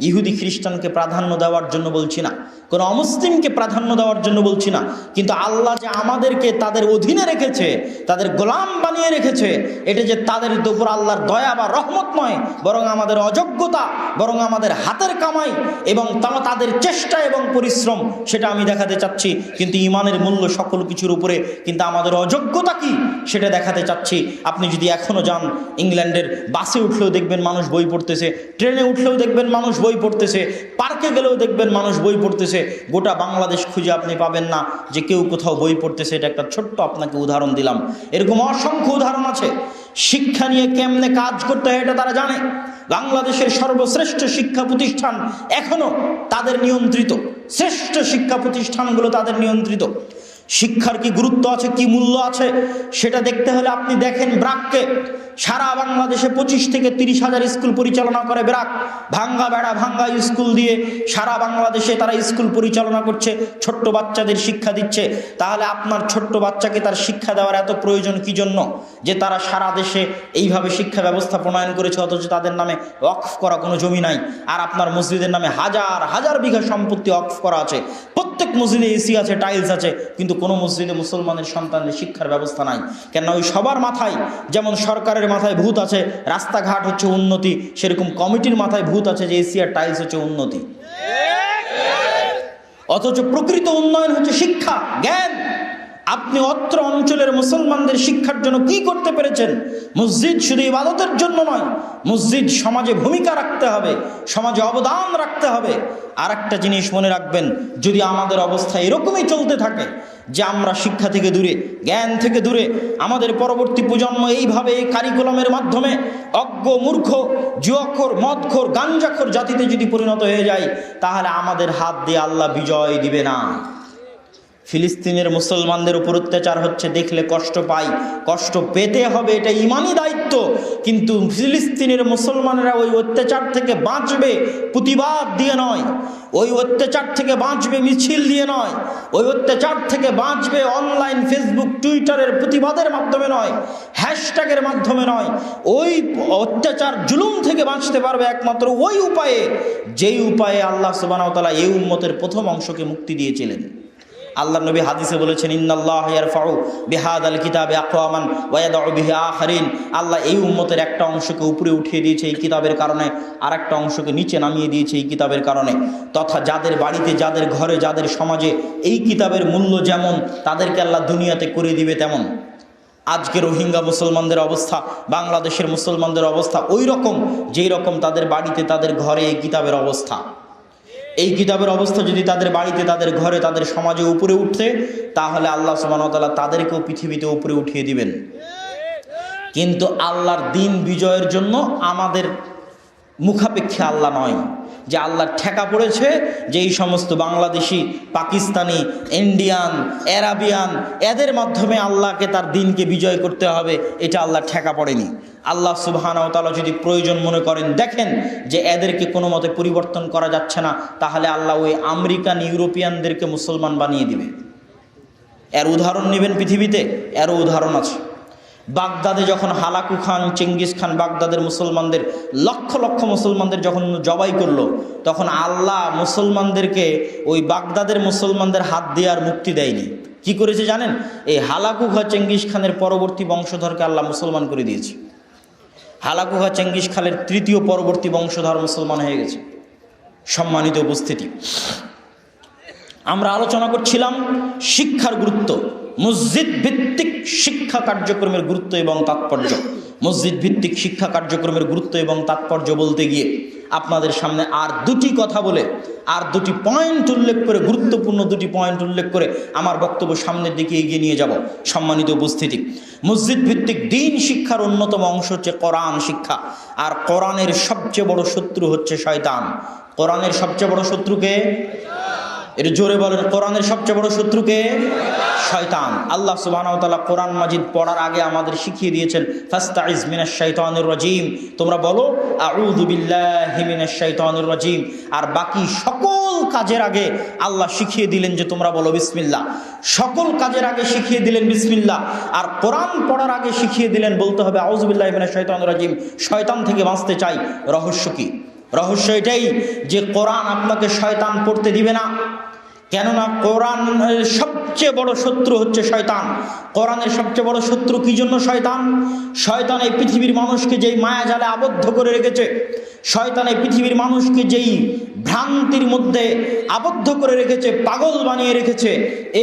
ইহুদি খ্রিস্টানকে প্রাধান্য দেওয়ার জন্য বলছি না, কোনো অমুসলিমকে প্রাধান্য দেওয়ার জন্য বলছি না, কিন্তু আল্লাহ যে আমাদেরকে তাদের অধীনে রেখেছে, তাদের গোলাম বানিয়ে রেখেছে, এটা যে তাদের উপর আল্লাহর দয়া বা রহমত নয়, বরং আমাদের অযোগ্যতা, বরং আমাদের হাতের কামাই এবং তাদের চেষ্টা এবং পরিশ্রম, সেটা আমি দেখাতে চাচ্ছি। কিন্তু ইমানের মূল্য সকল কিছুর উপরে, কিন্তু আমাদের অযোগ্যতা কি সেটা দেখাতে চাচ্ছি। আপনি যদি এখনও যান, ইংল্যান্ডের বাসে উঠলেও দেখবেন মানুষ বই পড়তেছে, ট্রেনে উঠলেও দেখবেন মানুষ বই পড়তেছে, পার্কে গেলেও দেখবেন মানুষ বই পড়তেছে। গোটা বাংলাদেশ খুঁজে আপনি পাবেন না যে কেউ কোথাও বই পড়তেছে। এটা একটা ছোট্ট আপনাকে উদাহরণ দিলাম, এরকম অসংখ্য উদাহরণ আছে। শিক্ষা নিয়ে কেমনে কাজ করতে হয় এটা তারা জানে। বাংলাদেশের সর্বশ্রেষ্ঠ শিক্ষা প্রতিষ্ঠান এখনো তাদের নিয়ন্ত্রিত, শ্রেষ্ঠ শিক্ষা প্রতিষ্ঠানগুলো তাদের নিয়ন্ত্রিত। শিক্ষার কি গুরুত্ব আছে, কি মূল্য আছে সেটা দেখতে হলে আপনি দেখেন ব্র্যাককে। সারা বাংলাদেশে 25 থেকে 30,000 স্কুল পরিচালনা করে ব্র্যাক। ভাঙ্গা বেড়া ভাঙ্গা স্কুল দিয়ে সারা বাংলাদেশে তারা স্কুল পরিচালনা করছে, ছোট্ট বাচ্চাদের শিক্ষা দিচ্ছে। তাহলে আপনার ছোট্ট বাচ্চাকে তার শিক্ষা দেওয়ার এত প্রয়োজন কি জন্য, যে তারা সারা দেশে এইভাবে শিক্ষা ব্যবস্থা প্রণয়ন করেছে, অথচ তাদের নামে ওয়াকফ করা কোনো জমি নাই। আর আপনার মসজিদের নামে হাজার হাজার বিঘা সম্পত্তি ওয়াকফ করা আছে, প্রত্যেক মসজিদে এসি আছে, টাইলস আছে, কিন্তু কোনো মসজিদে মুসলমানের সন্তানদের শিক্ষার ব্যবস্থা নাই। কেন? ওই সবার মাথায় যেমন সরকারের মাথায় ভূত আছে রাস্তাঘাট হচ্ছে উন্নতি, সেরকম কমিটির মাথায় ভূত আছে যে এসি আর টাইলস হচ্ছে উন্নতি। অথচ প্রকৃত উন্নয়ন হচ্ছে শিক্ষা, জ্ঞান। আপনি অত্র অঞ্চলের মুসলমানদের শিক্ষার জন্য কি করতে পেরেছেন? মসজিদ শুধু ইবাদতের জন্য নয়, মসজিদ সমাজে ভূমিকা রাখতে হবে, সমাজে অবদান রাখতে হবে। আর একটা জিনিস মনে রাখবেন, যদি আমাদের অবস্থা এরকমই চলতে থাকে যে আমরা শিক্ষা থেকে দূরে, জ্ঞান থেকে দূরে, আমাদের পরবর্তী প্রজন্ম এইভাবে এই কারিকুলামের মাধ্যমে অজ্ঞ, মূর্খ, জুয়াখোর, মদখোর, গাঞ্জাখোর জাতিতে যদি পরিণত হয়ে যায়, তাহলে আমাদের হাত দিয়ে আল্লাহ বিজয় দিবে না। ফিলিস্তিনের মুসলমানদের উপর অত্যাচার হচ্ছে, দেখলে কষ্ট পাই, কষ্ট পেতে হবে, এটা ইমানি দায়িত্ব। কিন্তু ফিলিস্তিনের মুসলমানেরা ওই অত্যাচার থেকে বাঁচবে প্রতিবাদ দিয়ে নয়, ওই অত্যাচার থেকে বাঁচবে মিছিল দিয়ে নয়, ওই অত্যাচার থেকে বাঁচবে অনলাইন ফেসবুক টুইটারের প্রতিবাদের মাধ্যমে নয়, হ্যাশট্যাগের মাধ্যমে নয়। ওই অত্যাচার জুলুম থেকে বাঁচতে পারবে একমাত্র ওই উপায়ে, যেই উপায়ে আল্লাহ সুবহানাহু ওয়া তাআলা এই উম্মতের প্রথম অংশকে মুক্তি দিয়েছিলেন। আল্লাহ নবী হাদিসে বলেছেন, ইন্নাল্লাহ ইয়ারফাউ বিহাদাল কিতাবে আকওয়ামান ওয়া ইয়াদউ বিহি আখারিন। আল্লাহ এই উম্মতের একটা অংশকে উপরে উঠিয়ে দিয়েছে এই কিতাবের কারণে, আর একটা অংশকে নিচে নামিয়ে দিয়েছে এই কিতাবের কারণে। তথা যাদের বাড়িতে, যাদের ঘরে, যাদের সমাজে এই কিতাবের মূল্য যেমন, তাদেরকে আল্লাহ দুনিয়াতে করে দিবে তেমন। আজকে রোহিঙ্গা মুসলমানদের অবস্থা, বাংলাদেশের মুসলমানদের অবস্থা ওই রকম, যেই রকম তাদের বাড়িতে, তাদের ঘরে এই কিতাবের অবস্থা। এই কিতাবের অবস্থা যদি তাদের বাড়িতে, তাদের ঘরে, তাদের সমাজে উপরে উঠতে, তাহলে আল্লাহ সুবহানাহু ওয়া তাআলা তাদেরকেও পৃথিবীতে উপরে উঠিয়ে দিবেন। কিন্তু আল্লাহর দিন বিজয়ের জন্য আমাদের মুখাপেক্ষী আল্লাহ নয়, যে আল্লাহর ঠেকা পড়েছে যে এই সমস্ত বাংলাদেশি, পাকিস্তানি, ইন্ডিয়ান, আরাবিয়ান, এদের মাধ্যমে আল্লাহকে তার দিনকে বিজয় করতে হবে, এটা আল্লাহর ঠেকা পড়েনি। আল্লাহ সুবহানাহু ওয়া তাআলা যদি প্রয়োজন মনে করেন, দেখেন যে এদেরকে কোনো মতে পরিবর্তন করা যাচ্ছে না, তাহলে আল্লাহ ওই আমেরিকান, ইউরোপিয়ানদেরকে মুসলমান বানিয়ে দিবে। এর উদাহরণ নেবেন পৃথিবীতে, এরও উদাহরণ আছে। বাগদাদে যখন হালাকু খান, চেঙ্গিস খান বাগদাদের মুসলমানদের, লক্ষ লক্ষ মুসলমানদের যখন জবাই করলো, তখন আল্লাহ মুসলমানদেরকে ওই বাগদাদের মুসলমানদের হাত দিয়ে আর মুক্তি দেয়নি। কি করেছে জানেন? এই হালাকু খা, চেঙ্গিস খানের পরবর্তী বংশধরকে আল্লাহ মুসলমান করে দিয়েছে। হালাকু খা, চেঙ্গিস খানের তৃতীয় পরবর্তী বংশধর মুসলমান হয়ে গেছে। সম্মানিত উপস্থিতি, আমরা আলোচনা করছিলাম শিক্ষার গুরুত্ব, মসজিদ ভিত্তিক শিক্ষা কার্যক্রমের গুরুত্ব এবং তাৎপর্য। মসজিদ ভিত্তিক শিক্ষা কার্যক্রমের গুরুত্ব এবং তাৎপর্য বলতে গিয়ে আপনাদের সামনে আর দুটি কথা বলে, আর দুটি পয়েন্ট উল্লেখ করে, গুরুত্বপূর্ণ দুটি পয়েন্ট উল্লেখ করে আমার বক্তব্য সামনের দিকে এগিয়ে নিয়ে যাব। সম্মানিত উপস্থিতি, মসজিদ ভিত্তিক দ্বীন শিক্ষার অন্যতম অংশ হচ্ছে কোরআন শিক্ষা। আর কোরআনের সবচেয়ে বড় শত্রু হচ্ছে শয়তান। কোরআনের সবচেয়ে বড় শত্রুকে, এর জোরে বলেন, কোরআনের সবচেয়ে বড় শত্রুকে? শয়তান। আল্লাহ সুবহানাহু ওয়া তাআলা কোরআন মাজিদ পড়ার আগে আমাদের শিখিয়ে দিয়েছেন ফাস্তাইজ মিনাশ শাইতানির রাজিম, তোমরা বলো আউযু বিল্লাহি মিনাশ শাইতানির রাজিম। আর বাকি সকল কাজের আগে আল্লাহ শিখিয়ে দিলেন যে তোমরা বলো বিসমিল্লাহ। সকল কাজের আগে শিখিয়ে দিলেন বিসমিল্লাহ, আর কোরআন পড়ার আগে শিখিয়ে দিলেন বলতে হবে আউযু বিল্লাহি মিনাশ শাইতানির রাজিম। শয়তান থেকে বাঁচতে চাই, রহস্য কি? রহস্য এটাই যে কোরআন আপনাকে শয়তান পড়তে দিবে না। কেননা কোরআনের সবচেয়ে বড় শত্রু হচ্ছে শয়তান। কোরআনের সবচেয়ে বড় শত্রু কি জন্য শয়তান? শয়তান এই পৃথিবীর মানুষকে যেই মায়াজালে আবদ্ধ করে রেখেছে, শয়তান এই পৃথিবীর মানুষকে যেই ভ্রান্তির মধ্যে আবদ্ধ করে রেখেছে, পাগল বানিয়ে রেখেছে,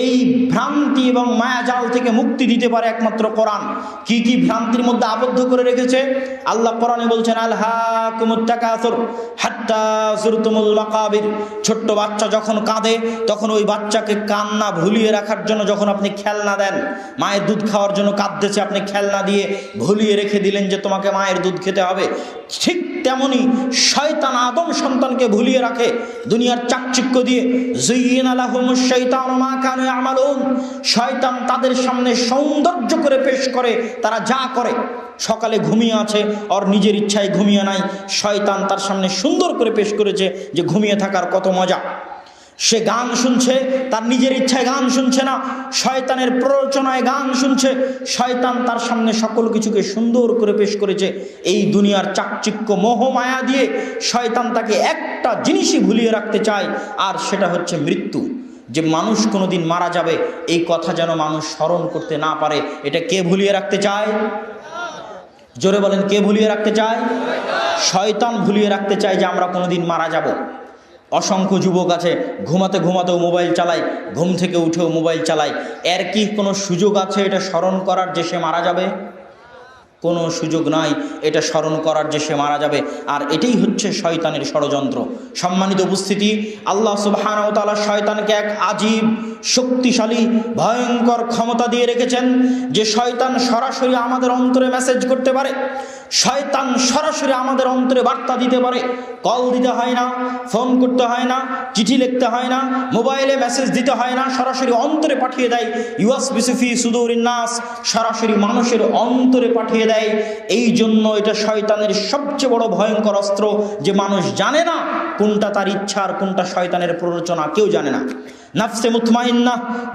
এই ভ্রান্তি এবং মায়াজাল থেকে মুক্তি দিতে পারে একমাত্র কোরআন। কি কি ভ্রান্তির মধ্যে আবদ্ধ করে রেখেছে? আল্লাহ কোরআনে বলছেন আলহাকুমুত তাকাসুর হাত্তা যুরতুমুল মাকাবির। ছোট্ট বাচ্চা যখন কাঁদে তখন ওই বাচ্চাকে কান্না ভুলিয়ে রাখার জন্য যখন আপনি খেলনা দেন, মায়ের দুধ খাওয়ার জন্য কাঁদতেছে, আপনি খেলনা দিয়ে ভুলিয়ে রেখে দিলেন যে তোমাকে মায়ের দুধ খেতে হবে। ঠিক তেমনি শয়তান আদম সন্তানকে ভুলিয়ে রাখে দুনিয়ার চাকচিক্য দিয়ে। যুয়্যিনা লাহুমুশ শাইতানু মা কানু ইয়ামালুন। শয়তান তাদের সামনে সৌন্দর্য করে পেশ করে তারা যা করে। সকালে ঘুমিয়ে আছে, ওর নিজের ইচ্ছায় ঘুমিয়ে নাই, শয়তান তার সামনে সুন্দর করে পেশ করেছে যে ঘুমিয়ে থাকার কত মজা। সে গান শুনছে, তার নিজের ইচ্ছায় গান শুনছে না, শয়তানের প্ররোচনায় গান শুনছে। শয়তান তার সামনে সকল কিছুকে সুন্দর করে পেশ করেছে। এই দুনিয়ার চাকচিক্য মোহ মায়া দিয়ে শয়তান তাকে একটা জিনিসই ভুলিয়ে রাখতে চায়, আর সেটা হচ্ছে মৃত্যু। যে মানুষ কোনোদিন মারা যাবে এই কথা যেন মানুষ স্মরণ করতে না পারে। এটা কে ভুলিয়ে রাখতে চায়? জোরে বলেন, কে ভুলিয়ে রাখতে চায়? শয়তান ভুলিয়ে রাখতে চায় যে আমরা কোনোদিন মারা যাব। অসংখ্য যুবক আছে ঘুমাতে ঘুমাতেও মোবাইল চালায়, ঘুম থেকে উঠেও মোবাইল চালায়। এর কি কোনো সুযোগ আছে এটা স্মরণ করার যে সে মারা যাবে? কোনো সুযোগ নাই এটা স্মরণ করার যে সে মারা যাবে। আর এটাই হচ্ছে শয়তানের ষড়যন্ত্র। সম্মানিত উপস্থিতি, আল্লাহ সুবহানাহু ওয়া তাআলা শয়তানকে এক আজীব শক্তিশালী ভয়ঙ্কর ক্ষমতা দিয়ে রেখেছেন যে শয়তান সরাসরি আমাদের অন্তরে মেসেজ করতে পারে। শয়তান সরাসরি আমাদের অন্তরে বার্তা দিতে পারে। কল দিতে হয় না, ফোন করতে হয় না, চিঠি লিখতে হয় না, মোবাইলে মেসেজ দিতে হয় না, সরাসরি অন্তরে পাঠিয়ে দেয়। ইউয়াসবিসু ফি সুদুরিন নাস, সরাসরি মানুষের অন্তরে পাঠিয়ে দেয়। এই জন্য এটা শয়তানের সবচেয়ে বড় ভয়ঙ্কর অস্ত্র, যে মানুষ জানে না কোনটা তার ইচ্ছা আর কোনটা শয়তানের প্ররোচনা, কেউ জানে না। নাফসে মুতমাইন্না,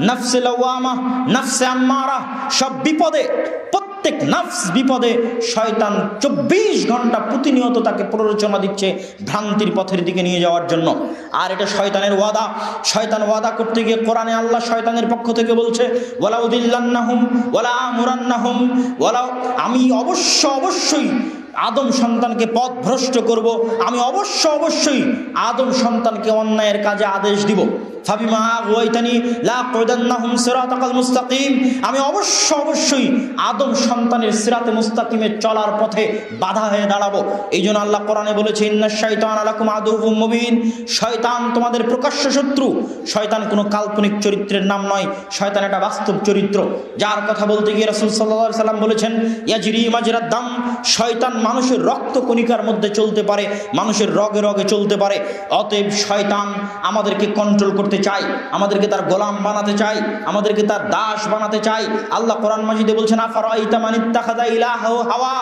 নাফসে লাওয়ামা, নাফসে আম্মারা, সব বিপদে, প্রত্যেক নাফস বিপদে শয়তান 24 ঘন্টা প্রতিনিয়ত তাকে প্ররোচনা দিচ্ছে ভ্রান্তির পথের দিকে নিয়ে যাওয়ার জন্য। আর এটা শয়তানের ওয়াদা। শয়তান ওয়াদা করতে গিয়ে কোরআনে আল্লাহ শয়তানের পক্ষ থেকে বলছে ওয়ালা উদিল্লান্নাহুম ওয়ালা আমুরান্নাহুম ওয়ালা, আমি অবশ্যই আদম সন্তানকে পথ ভ্রষ্ট করব, আমি অবশ্যই আদম সন্তানকে অন্যায়ের কাজে আদেশ দিব। ফাবিমা আগুয়াইতানি লাআকুদান্নাহুম সিরাতাকাল মুস্তাকিম, আমি অবশ্যই আদম সন্তানের সিরাতে মুস্তাকিমে চলার পথে বাধা হয়ে দাঁড়াবো। এই জন্য আল্লাহ কোরআনে বলেছে ইন্নাশ শাইতানা লাকুম আদুউম মুবিন, শয়তান তোমাদের প্রকাশ্য শত্রু। শয়তান কোনো কাল্পনিক চরিত্রের নাম নয়, শয়তান একটা বাস্তব চরিত্র, যার কথা বলতে গিয়ে রাসূল সাল্লাল্লাহু আলাইহি সাল্লাম বলেছেন ইয়াজরি মাজরাদ দাম, শয়তান মানুষের রক্ত কণিকার মধ্যে চলতে পারে, মানুষের রগে রগে চলতে পারে। অতএব শয়তান আমাদেরকে কন্ট্রোল করতে চাই, আমাদেরকে তার গোলাম বানাতে চাই, আমাদেরকে তার দাস বানাতে চাই। আল্লাহ কোরআন মাজিদে বলছেন আফারাইতা মান ইত্তাখাযা ইলাহাহু হাওয়া,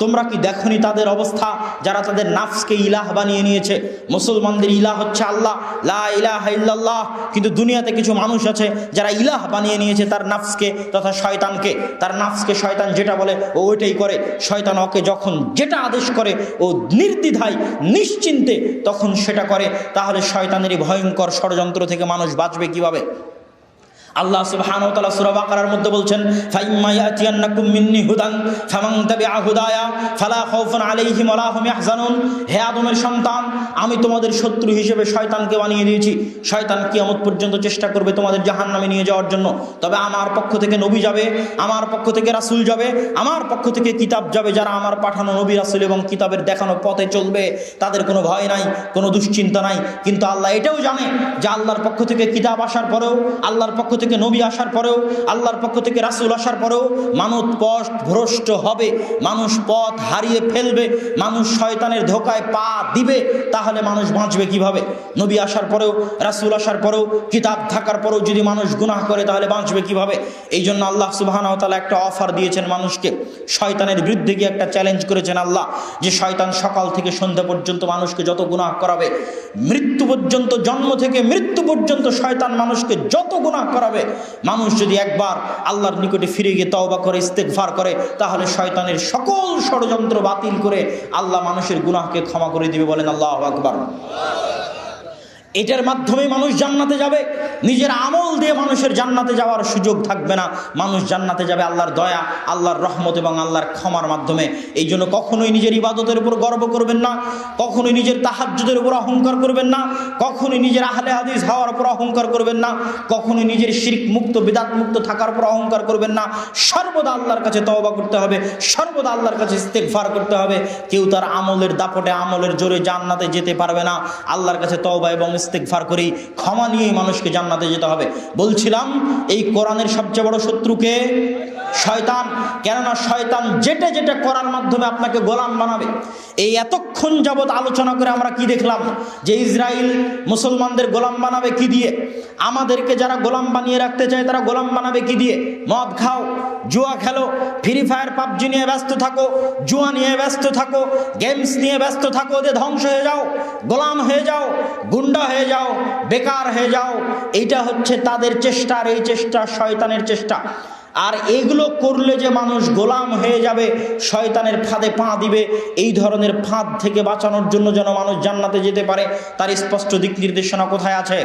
তোমরা কি দেখনি তাদের অবস্থা যারা তাদের নাফসকে ইলাহ বানিয়ে নিয়েছে। মুসলমানদের ইলাহ হচ্ছে আল্লাহ, লা ইলাহা ইল্লাল্লাহ, কিন্তু দুনিয়াতে কিছু মানুষ আছে যারা ইলাহ বানিয়ে নিয়েছে তার নাফসকে তথা শয়তানকে। তার নাফসকে শয়তান যেটা বলে ও ওইটাই করে। শয়তান ওকে যখন যেটা আদেশ করে ও নির্দ্বিধায় নিশ্চিন্তে তখন সেটা করে। তাহলে শয়তানের এই ভয়ঙ্কর ষড়যন্ত্র থেকে মানুষ বাঁচবে কিভাবে? আল্লাহ সুবহানাহু ওয়া তাআলা সূরা বাকারার মধ্যে বলছেন ফাইম্মা ইয়াতিয়ান্নাকুম মিন্নি হুদান ফামান তাবিআ হুদায়া ফালা খাউফুন আলাইহিম ওয়ালা হুম ইয়াহজানুন। হে আদমের সন্তান, আমি তোমাদের শত্রু হিসেবে শয়তানকে বানিয়ে দিয়েছি। শয়তান কিয়ামত পর্যন্ত চেষ্টা করবে তোমাদের জাহান্নামে নিয়ে যাওয়ার জন্য। তবে আমার পক্ষ থেকে নবী যাবে, আমার পক্ষ থেকে রাসূল যাবে, আমার পক্ষ থেকে কিতাব যাবে। যারা আমার পাঠানো নবী রাসূল এবং কিতাবের দেখানো পথে চলবে তাদের কোনো ভয় নাই, কোনো দুশ্চিন্তা নাই। কিন্তু আল্লাহ এটাও জানে যে আল্লাহর পক্ষ থেকে কিতাব আসার পরেও, আল্লাহর পক্ষ থেকে নবী আসার পরেও, আল্লাহর পক্ষ থেকে রাসূল আসার পরেও মানুষ পথ ভ্রষ্ট হবে, মানুষ পথ হারিয়ে ফেলবে, মানুষ শয়তানের ধোকায় পা দিবে, তাহলে মানুষ বাঁচবে কিভাবে? নবী আসার পরেও, রাসূল আসার পরেও, কিতাব থাকার পরেও যদি মানুষ গুনাহ করে তাহলে বাঁচবে কিভাবে? এই জন্য আল্লাহ সুবহানাহু ওয়া তাআলা একটা অফার দিয়েছেন মানুষকে, শয়তানের বিরুদ্ধে গিয়ে একটা চ্যালেঞ্জ করেছেন আল্লাহ, যে শয়তান সকাল থেকে সন্ধ্যা পর্যন্ত মানুষকে যত গুনাহ করাবে, মৃত্যু পর্যন্ত, জন্ম থেকে মৃত্যু পর্যন্ত শয়তান মানুষকে যত গুনাহ করাবে, মানুষ যদি একবার আল্লাহর নিকটে ফিরে গিয়ে তওবা করে ইস্তেগফার করে, তাহলে শয়তানের সকল ষড়যন্ত্র বাতিল করে আল্লাহ মানুষের গুনাহকে ক্ষমা করে দিবে। বলেন আল্লাহু আকবার। এটার মাধ্যমে মানুষ জান্নাতে যাবে। নিজের আমল দিয়ে মানুষের জান্নাতে যাওয়ার সুযোগ থাকবে না। মানুষ জান্নাতে যাবে আল্লাহর দয়া, আল্লাহর রহমত এবং আল্লাহর ক্ষমার মাধ্যমে। এই জন্য কখনোই নিজের ইবাদতের উপর গর্ব করবেন না, কখনোই নিজের তাহাজ্জুদের উপর অহংকার করবেন না, কখনোই নিজের আহলে হাদিস হওয়ার উপর অহংকার করবেন না, কখনোই নিজের শিরক মুক্ত, বিদআত মুক্ত থাকার উপর অহংকার করবেন না। সর্বদা আল্লাহর কাছে তওবা করতে হবে, সর্বদা আল্লাহর কাছে ইস্তেগফার করতে হবে। কেউ তার আমলের দাপটে, আমলের জোরে জান্নাতে যেতে পারবে না। আল্লাহর কাছে তওবা এবং ইস্তেগফার করি, ক্ষমা নিয়েই মানুষকে জান্নাতে যেতে হবে। বলছিলাম এই কোরআনের সবচেয়ে বড় শত্রুকে শয়তান। কেননা শয়তান যেটা যেটা করার মাধ্যমে আপনাকে গোলাম বানাবে। এই এতক্ষণ যাবৎ আলোচনা করে আমরা কি দেখলাম? যে ইসরায়েল মুসলমানদের গোলাম বানাবে কি দিয়ে? আমাদেরকে যারা গোলাম বানিয়ে রাখতে চায় তারা গোলাম বানাবে কি দিয়ে? মদ খাও, জুয়া খেলো, ফ্রি ফায়ার পাবজি নিয়ে ব্যস্ত থাকো, জুয়া নিয়ে ব্যস্ত থাকো, গেমস নিয়ে ব্যস্ত থাকো, ওদের ধ্বংস হয়ে যাও, গোলাম হয়ে যাও, গুন্ডা হয়ে যাও, বেকার হয়ে যাও। এইটা হচ্ছে তাদের চেষ্টা, আর এই চেষ্টা শয়তানের চেষ্টা। আর এগুলো করলে যে মানুষ গোলাম হয়ে যাবে, শয়তানের ফাঁদে পা দিবে, এই ধরনের ফাঁদ থেকে বাঁচানোর জন্য যেন মানুষ জান্নাতে যেতে পারে, তার স্পষ্ট দিক নির্দেশনা কোথায় আছে?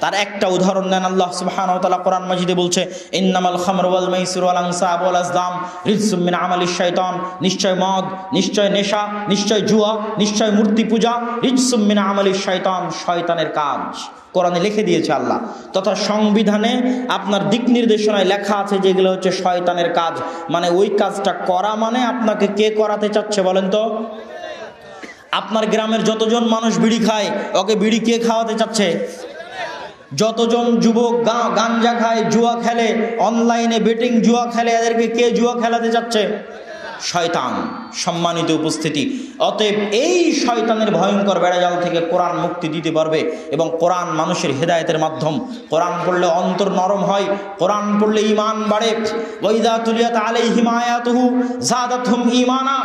তার একটা উদাহরণ দেন আল্লাহ সুবহানাহু ওয়া তাআলা কোরআন মাজিদে বলছে, ইন্নামাল খামরু ওয়াল মাইসিরু ওয়াল আনসাবু ওয়াল আজলাম রিজসুম মিন আমালিশ শাইতান। নিশ্চয় মদ, নিশ্চয় নেশা, নিশ্চয় জুয়া, নিশ্চয় মূর্তি পূজা রিজসুম মিন আমালিশ শাইতান, শয়তানের কাজ। কোরআনে লিখে দিয়েছে আল্লাহ, তথা সংবিধানে আপনার দিক নির্দেশনায় লেখা আছে যে এগুলো হচ্ছে শয়তানের কাজ। মানে ওই কাজটা করা মানে আপনাকে কে করাতে চাচ্ছে বলেন তো? আপনার গ্রামের যতজন মানুষ বিড়ি খায়, ওকে বিড়ি কে খাওয়াতে চাচ্ছে? যতজন যুবক গাঞ্জা খায়, জুয়া খেলে, অনলাইনে বেটিং জুয়া খেলে, এদেরকে কে জুয়া খেলাতে চাচ্ছে? শয়তান। সম্মানিত উপস্থিতি, অতএব এই শয়তানের ভয়ঙ্কর বেড়াজাল থেকে কোরআন মুক্তি দিতে পারবে। এবং কোরআন মানুষের হেদায়েতের মাধ্যম। কোরআন পড়লে অন্তর নরম হয়, কোরআন পড়লে ঈমান বাড়ে। ওয়াইদা তুলিয়াত আলাইহিম আয়াতুহু যাদাতহুম ঈমানা।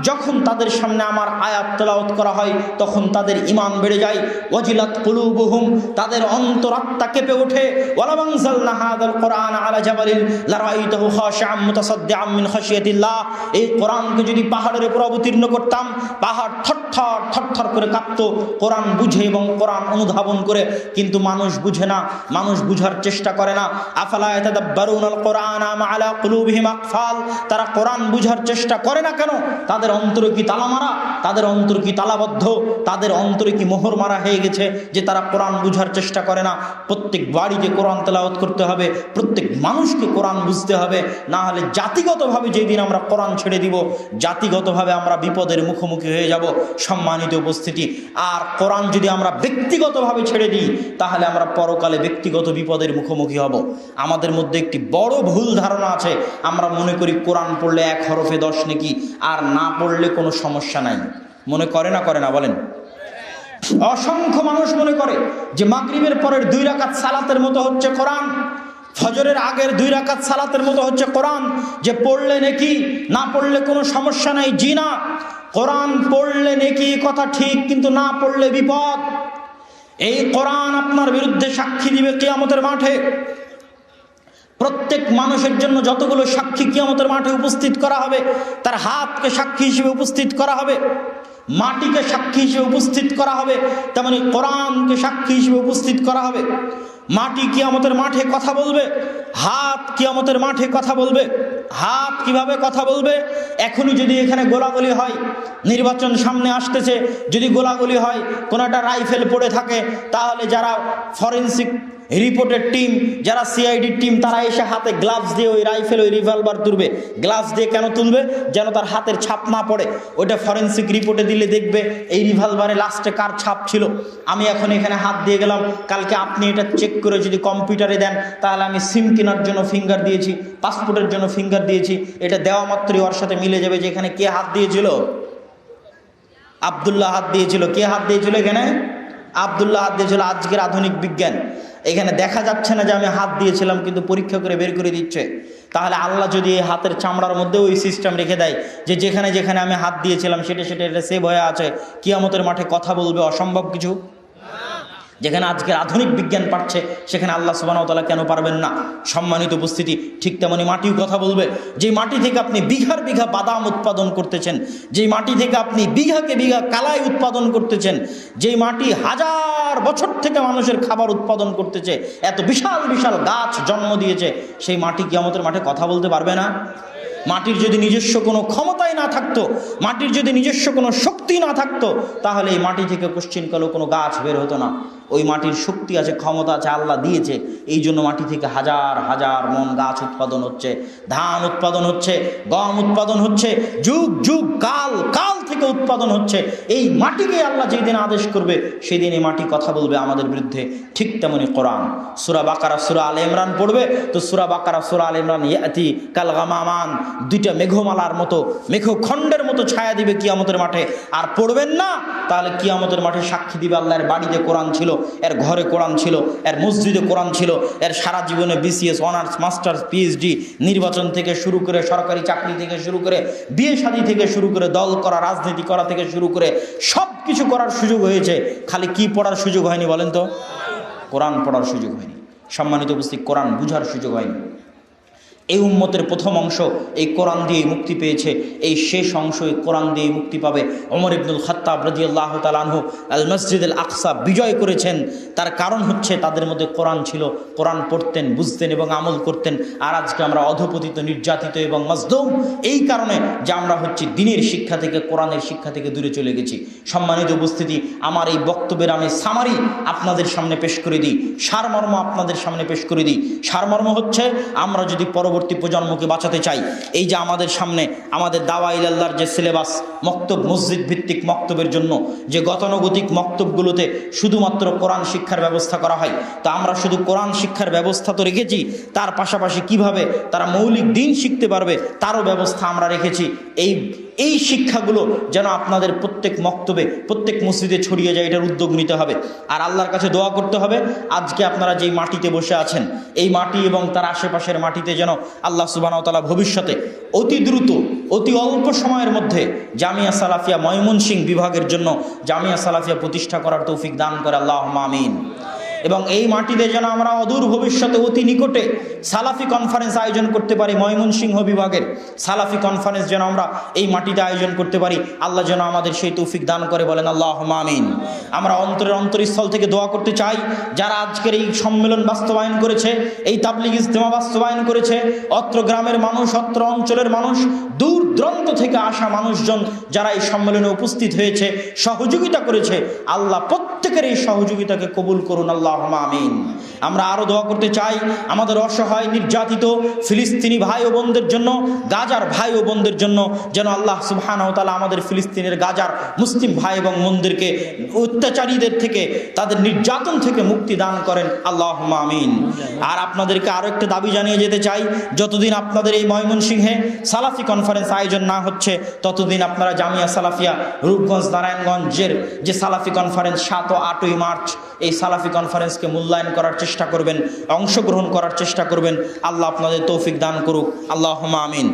যখন তাদের সামনে আমার আয়াত তেলাওয়াত করা হয় তখন তাদের ঈমান বেড়ে যায়। ওয়াজিলাত কুলুবুহুম, তাদের অন্তরাত্মা কেঁপে ওঠে। ওয়ালাউ আনজালনা হাযাল কুরআন আলা জাবালিন লারাআইতাহু খাশিআম মুতাসাদ্দিআম মিন খাশিয়াতিল্লাহ। এই কোরআনকে যদি পাহাড়ের উপর অবতীর্ণ করতাম, পাহাড় থরথর থরথর করে কাঁপতো। কোরআন বুঝে এবং কোরআন অনুধাবন করে, কিন্তু মানুষ বুঝে না, মানুষ বুঝার চেষ্টা করে না। আফালা ইয়াতাদাব্বারুনাল কুরআন আম আলা কুলুবিহিম আকফাল। তারা কোরআন বুঝার চেষ্টা করে না কেন? তাদের অন্তরে কি তালা মারা? তাদের অন্তর কি তালাবদ্ধ? তাদের অন্তরে কি মোহর মারা হয়ে গেছে যে তারা কোরআন বুঝার চেষ্টা করে না? প্রত্যেক বাড়িতে কোরআন তেলাওয়াত করতে হবে, প্রত্যেক মানুষকে কোরআন বুঝতে হবে। না হলে জাতিগতভাবে যেদিন আমরা কোরআন ছেড়ে দিব, জাতিগতভাবে আমরা বিপদের মুখোমুখি হয়ে যাব। সম্মানিত উপস্থিতি, আর কোরআন যদি আমরা ব্যক্তিগতভাবে ছেড়ে দিই তাহলে আমরা পরকালে ব্যক্তিগত বিপদের মুখোমুখি হব। আমাদের মধ্যে একটি বড় ভুল ধারণা আছে, আমরা মনে করি কোরআন পড়লে 1 হরফে 10 নেকি, আর না পড়লে কোনো সমস্যা নাই। মনে করে না বলেন? অসংখ্য মানুষ মনে করে যে মাগরিবের পরের 2 রাকাত সালাতের মতো হচ্ছে কোরআন, ফজরের আগের 2 রাকাত সালাতের মতো হচ্ছে কোরআন, যে পড়লে নেকি, না পড়লে কোনো সমস্যা নাই। জি না, কোরআন পড়লে নেকি কথা ঠিক, কিন্তু না পড়লে বিপদ। এই কোরআন আপনার বিরুদ্ধে সাক্ষী দিবে কিয়ামতের মাঠে। প্রত্যেক মানুষের জন্য যতগুলো সাক্ষী কিয়ামতের মাঠে উপস্থিত করা হবে, তার হাতকে সাক্ষী হিসেবে উপস্থিত করা হবে, মাটিকে সাক্ষী হিসেবে উপস্থিত করা হবে, তেমনি কোরআনকে সাক্ষী হিসেবে উপস্থিত করা হবে। মাটি কিয়ামতের মাঠে কথা বলবে, হাত কিয়ামতের মাঠে কথা বলবে। হাত কিভাবে কথা বলবে? এখনই যদি এখানে গোলাগুলি হয়, নির্বাচন সামনে আসতেছে, যদি গোলাগুলি হয়, কোনো একটা রাইফেল পড়ে থাকে, তাহলে যারা ফরেনসিক রিপোর্টের টিম, যারা সিআইডি টিম, তারা এসে হাতে গ্লাভস দিয়ে ওই রাইফেল, ওই রিভলভার তুলবে। গ্লাভস দিয়ে কেন তুলবে? যেন তার হাতের ছাপ না পড়ে। ওইটা ফরেন্সিক রিপোর্টে দিলে দেখবে এই রিভলভারে লাস্টে কার ছাপ ছিল। আমি এখন এখানে হাত দিয়ে গেলাম, কালকে আপনি এটা চেক করে যদি কম্পিউটারে দেন, তাহলে আমি সিম কেনার জন্য ফিঙ্গার দিয়েছি, পাসপোর্টের জন্য ফিঙ্গার দিয়েছি, এটা দেওয়া মাত্রই ওর সাথে মিলে যাবে যে এখানে কে হাত দিয়েছিল। আব্দুল্লাহ হাত দিয়েছিল। কে হাত দিয়েছিল এখানে? আব্দুল্লাহ হাত দিয়েছিল। আজকের আধুনিক বিজ্ঞান, এখানে দেখা যাচ্ছে না যে আমি হাত দিয়েছিলাম, কিন্তু পরীক্ষা করে বের করে দিচ্ছে। তাহলে আল্লাহ যদি এই হাতের চামড়ার মধ্যে ওই সিস্টেম রেখে দেয় যে যেখানে যেখানে আমি হাত দিয়েছিলাম সেটা এটা সেভ হয়ে আছে, কিয়ামতের মাঠে কথা বলবে অসম্ভব কিছু? যেখানে আজকের আধুনিক বিজ্ঞান পাচ্ছে, সেখানে আল্লাহ সুবহানাহু ওয়া তাআলা কেন পারবেন না? সম্মানিত উপস্থিতি, ঠিক তেমনি মাটিও কথা বলবে। যে মাটি থেকে আপনি বিঘার বিঘা বাদাম উৎপাদন করতেছেন, যেই মাটি থেকে আপনি বিঘাকে বিঘা কালাই উৎপাদন করতেছেন, যেই মাটি হাজার বছর থেকে মানুষের খাবার উৎপাদন করতেছে, এত বিশাল বিশাল গাছ জন্ম দিয়েছে, সেই মাটি কিয়ামতের মাঠে কথা বলতে পারবে না? মাটির যদি নিজস্ব কোনো ক্ষমতাই না থাকতো, মাটির যদি নিজস্ব কোনো শক্তি না থাকতো, তাহলে এই মাটি থেকে কোশ্চিনকালেও কোনো গাছ বের হতো না। ওই মাটির শক্তি আছে, ক্ষমতা আছে, আল্লাহ দিয়েছে। এই জন্য মাটি থেকে হাজার হাজার মন গাছ উৎপাদন হচ্ছে, ধান উৎপাদন হচ্ছে, গম উৎপাদন হচ্ছে, যুগ যুগ কাল কাল থেকে উৎপাদন হচ্ছে। এই মাটিকে আল্লাহ যেই দিন আদেশ করবে, সেই দিন এই মাটি কথা বলবে আমাদের বিরুদ্ধে। ঠিক তেমনি কোরআন, সূরা বাকারা, সূরা আলে ইমরান পড়বে তো সূরা বাকারা, সূরা আলে ইমরান ইয়াতি কাল গামামান, দুইটা মেঘমালার মতো, মেঘখণ্ডের মতো ছায়া দিবে কিয়ামতের মাঠে। আর পড়বেন না, তাহলে কিয়ামতের মাঠে সাক্ষী দিবে আল্লাহর বাড়িতে কোরআন ছিল, এর ঘরে কোরআন ছিল, এর মসজিদে কোরআন ছিল, এর সারা জীবনে বিসিএস, অনার্স, মাস্টার্স, পিএইচডি, নির্বাচন থেকে শুরু করে, সরকারি চাকরি থেকে শুরু করে, বিয়ে শাদী থেকে শুরু করে, দল করা, রাজনীতি করা থেকে শুরু করে সব কিছু করার সুযোগ হয়েছে। খালি কি পড়ার সুযোগ হয়নি বলেন তো? কোরআন পড়ার সুযোগ হয়নি। সম্মানিত উপস্থিত, কোরআন বুঝার সুযোগ হয়নি। এই উম্মতের প্রথম অংশ এই কোরআন দিয়ে মুক্তি পেয়েছে, এই শেষ অংশ এই কোরআন দিয়ে মুক্তি পাবে। ওমর ইবনুল খাত্তাব রাদিয়াল্লাহু তাআলা আনহু আল মসজিদুল আকসা বিজয় করেছেন। তার কারণ হচ্ছে তাদের মধ্যে কোরআন ছিল, কোরআন পড়তেন, বুঝতেন এবং আমল করতেন। আর আজকে আমরা অধপতিত, নির্যাতিত এবং মাজলুম এই কারণে যে আমরা হচ্ছে দিনের শিক্ষা থেকে, কোরআনের শিক্ষা থেকে দূরে চলে গেছি। সম্মানিত উপস্থিতি, আমার এই বক্তব্যের আমি সামারি আপনাদের সামনে পেশ করে দিই, সারমর্ম আপনাদের সামনে পেশ করে দিই। সারমর্ম হচ্ছে, আমরা যদি পরবর্তী প্রজন্মকে বাঁচাতে চাই, এই যে আমাদের সামনে আমাদের দাওয়া ইলাল্লাহর যে সিলেবাস, মক্তব, মসজিদ ভিত্তিক মক্তবের জন্য যে গতানুগতিক মক্তবগুলোতে শুধুমাত্র কোরআন শিক্ষার ব্যবস্থা করা হয়, তা আমরা শুধু কোরআন শিক্ষার ব্যবস্থা তো রেখেছি, তার পাশাপাশি কিভাবে তারা মৌলিক দিন শিখতে পারবে তারও ব্যবস্থা আমরা রেখেছি। এই শিক্ষাগুলো যেন আপনাদের প্রত্যেক মক্তবে, প্রত্যেক মসজিদে ছড়িয়ে যায়, এটার উদ্যোগ নিতে হবে। আর আল্লাহর কাছে দোয়া করতে হবে, আজকে আপনারা যেই মাটিতে বসে আছেন, এই মাটি এবং তার আশেপাশের মাটিতে যেন আল্লাহ সুবহানাহু ওয়া তাআলা ভবিষ্যতে অতি দ্রুত, অতি অল্প সময়ের মধ্যে জামিয়া সালাফিয়া ময়মনসিংহ বিভাগের জন্য জামিয়া সালাফিয়া প্রতিষ্ঠা করার তৌফিক দান করে, আল্লাহুম্মা আমিন। এবং এই মাটিতে যেন আমরা অদূর ভবিষ্যতে অতি নিকটে সালাফি কনফারেন্স আয়োজন করতে পারি। ময়মনসিংহ বিভাগের সালাফি কনফারেন্স যেন আমরা এই মাটিতে আয়োজন করতে পারি, আল্লাহ যেন আমাদের সেই তৌফিক দান করে, বলেন আল্লাহুম্মা আমিন। আমরা অন্তরস্থল থেকে দোয়া করতে চাই, যারা আজকের এই সম্মেলন বাস্তবায়ন করেছে, এই তাবলিগ ইজতেমা বাস্তবায়ন করেছে, অত্র গ্রামের মানুষ, অত্র অঞ্চলের মানুষ, দূর দূরান্ত থেকে আসা মানুষজন যারা এই সম্মেলনে উপস্থিত হয়েছে, সহযোগিতা করেছে, আল্লাহ প্রত্যেকের এই সহযোগিতাকে কবুল করুন, আল্লাহুম্মা আমিন। আমরা আরো দোয়া করতে চাই আমাদের অসহায়, নির্যাতিত ফিলিস্তিনি ভাই ও বোনদের জন্য, গাজার ভাই ও বোনদের জন্য, যেন আল্লাহ সুবহানাহু ওয়া তাআলা আমাদের ফিলিস্তিনের, গাজার মুসলিম ভাই এবং বোনদেরকে অত্যাচারীদের থেকে, তাদের নির্যাতন থেকে মুক্তি দান করেন, আল্লাহুম্মা আমিন। আর আপনাদেরকে আরো একটা দাবি জানিয়ে যেতে চাই, যতদিন আপনাদের এই ময়মনসিংহে সালাফি কনফারেন্স আয়োজন না হচ্ছে, ততদিন আপনারা জামিয়া সালাফিয়া রূপগঞ্জ, নারায়ণগঞ্জের যে সালাফি কনফারেন্স 7 ও 8ই মার্চ, এই সালাফি কনফারেন্সকে মূল্যায়ন করার চেষ্টা করবেন, অংশগ্রহণ করার চেষ্টা করবেন। আল্লাহ আপনাদের তৌফিক দান করুক, আল্লাহুম্মা আমিন।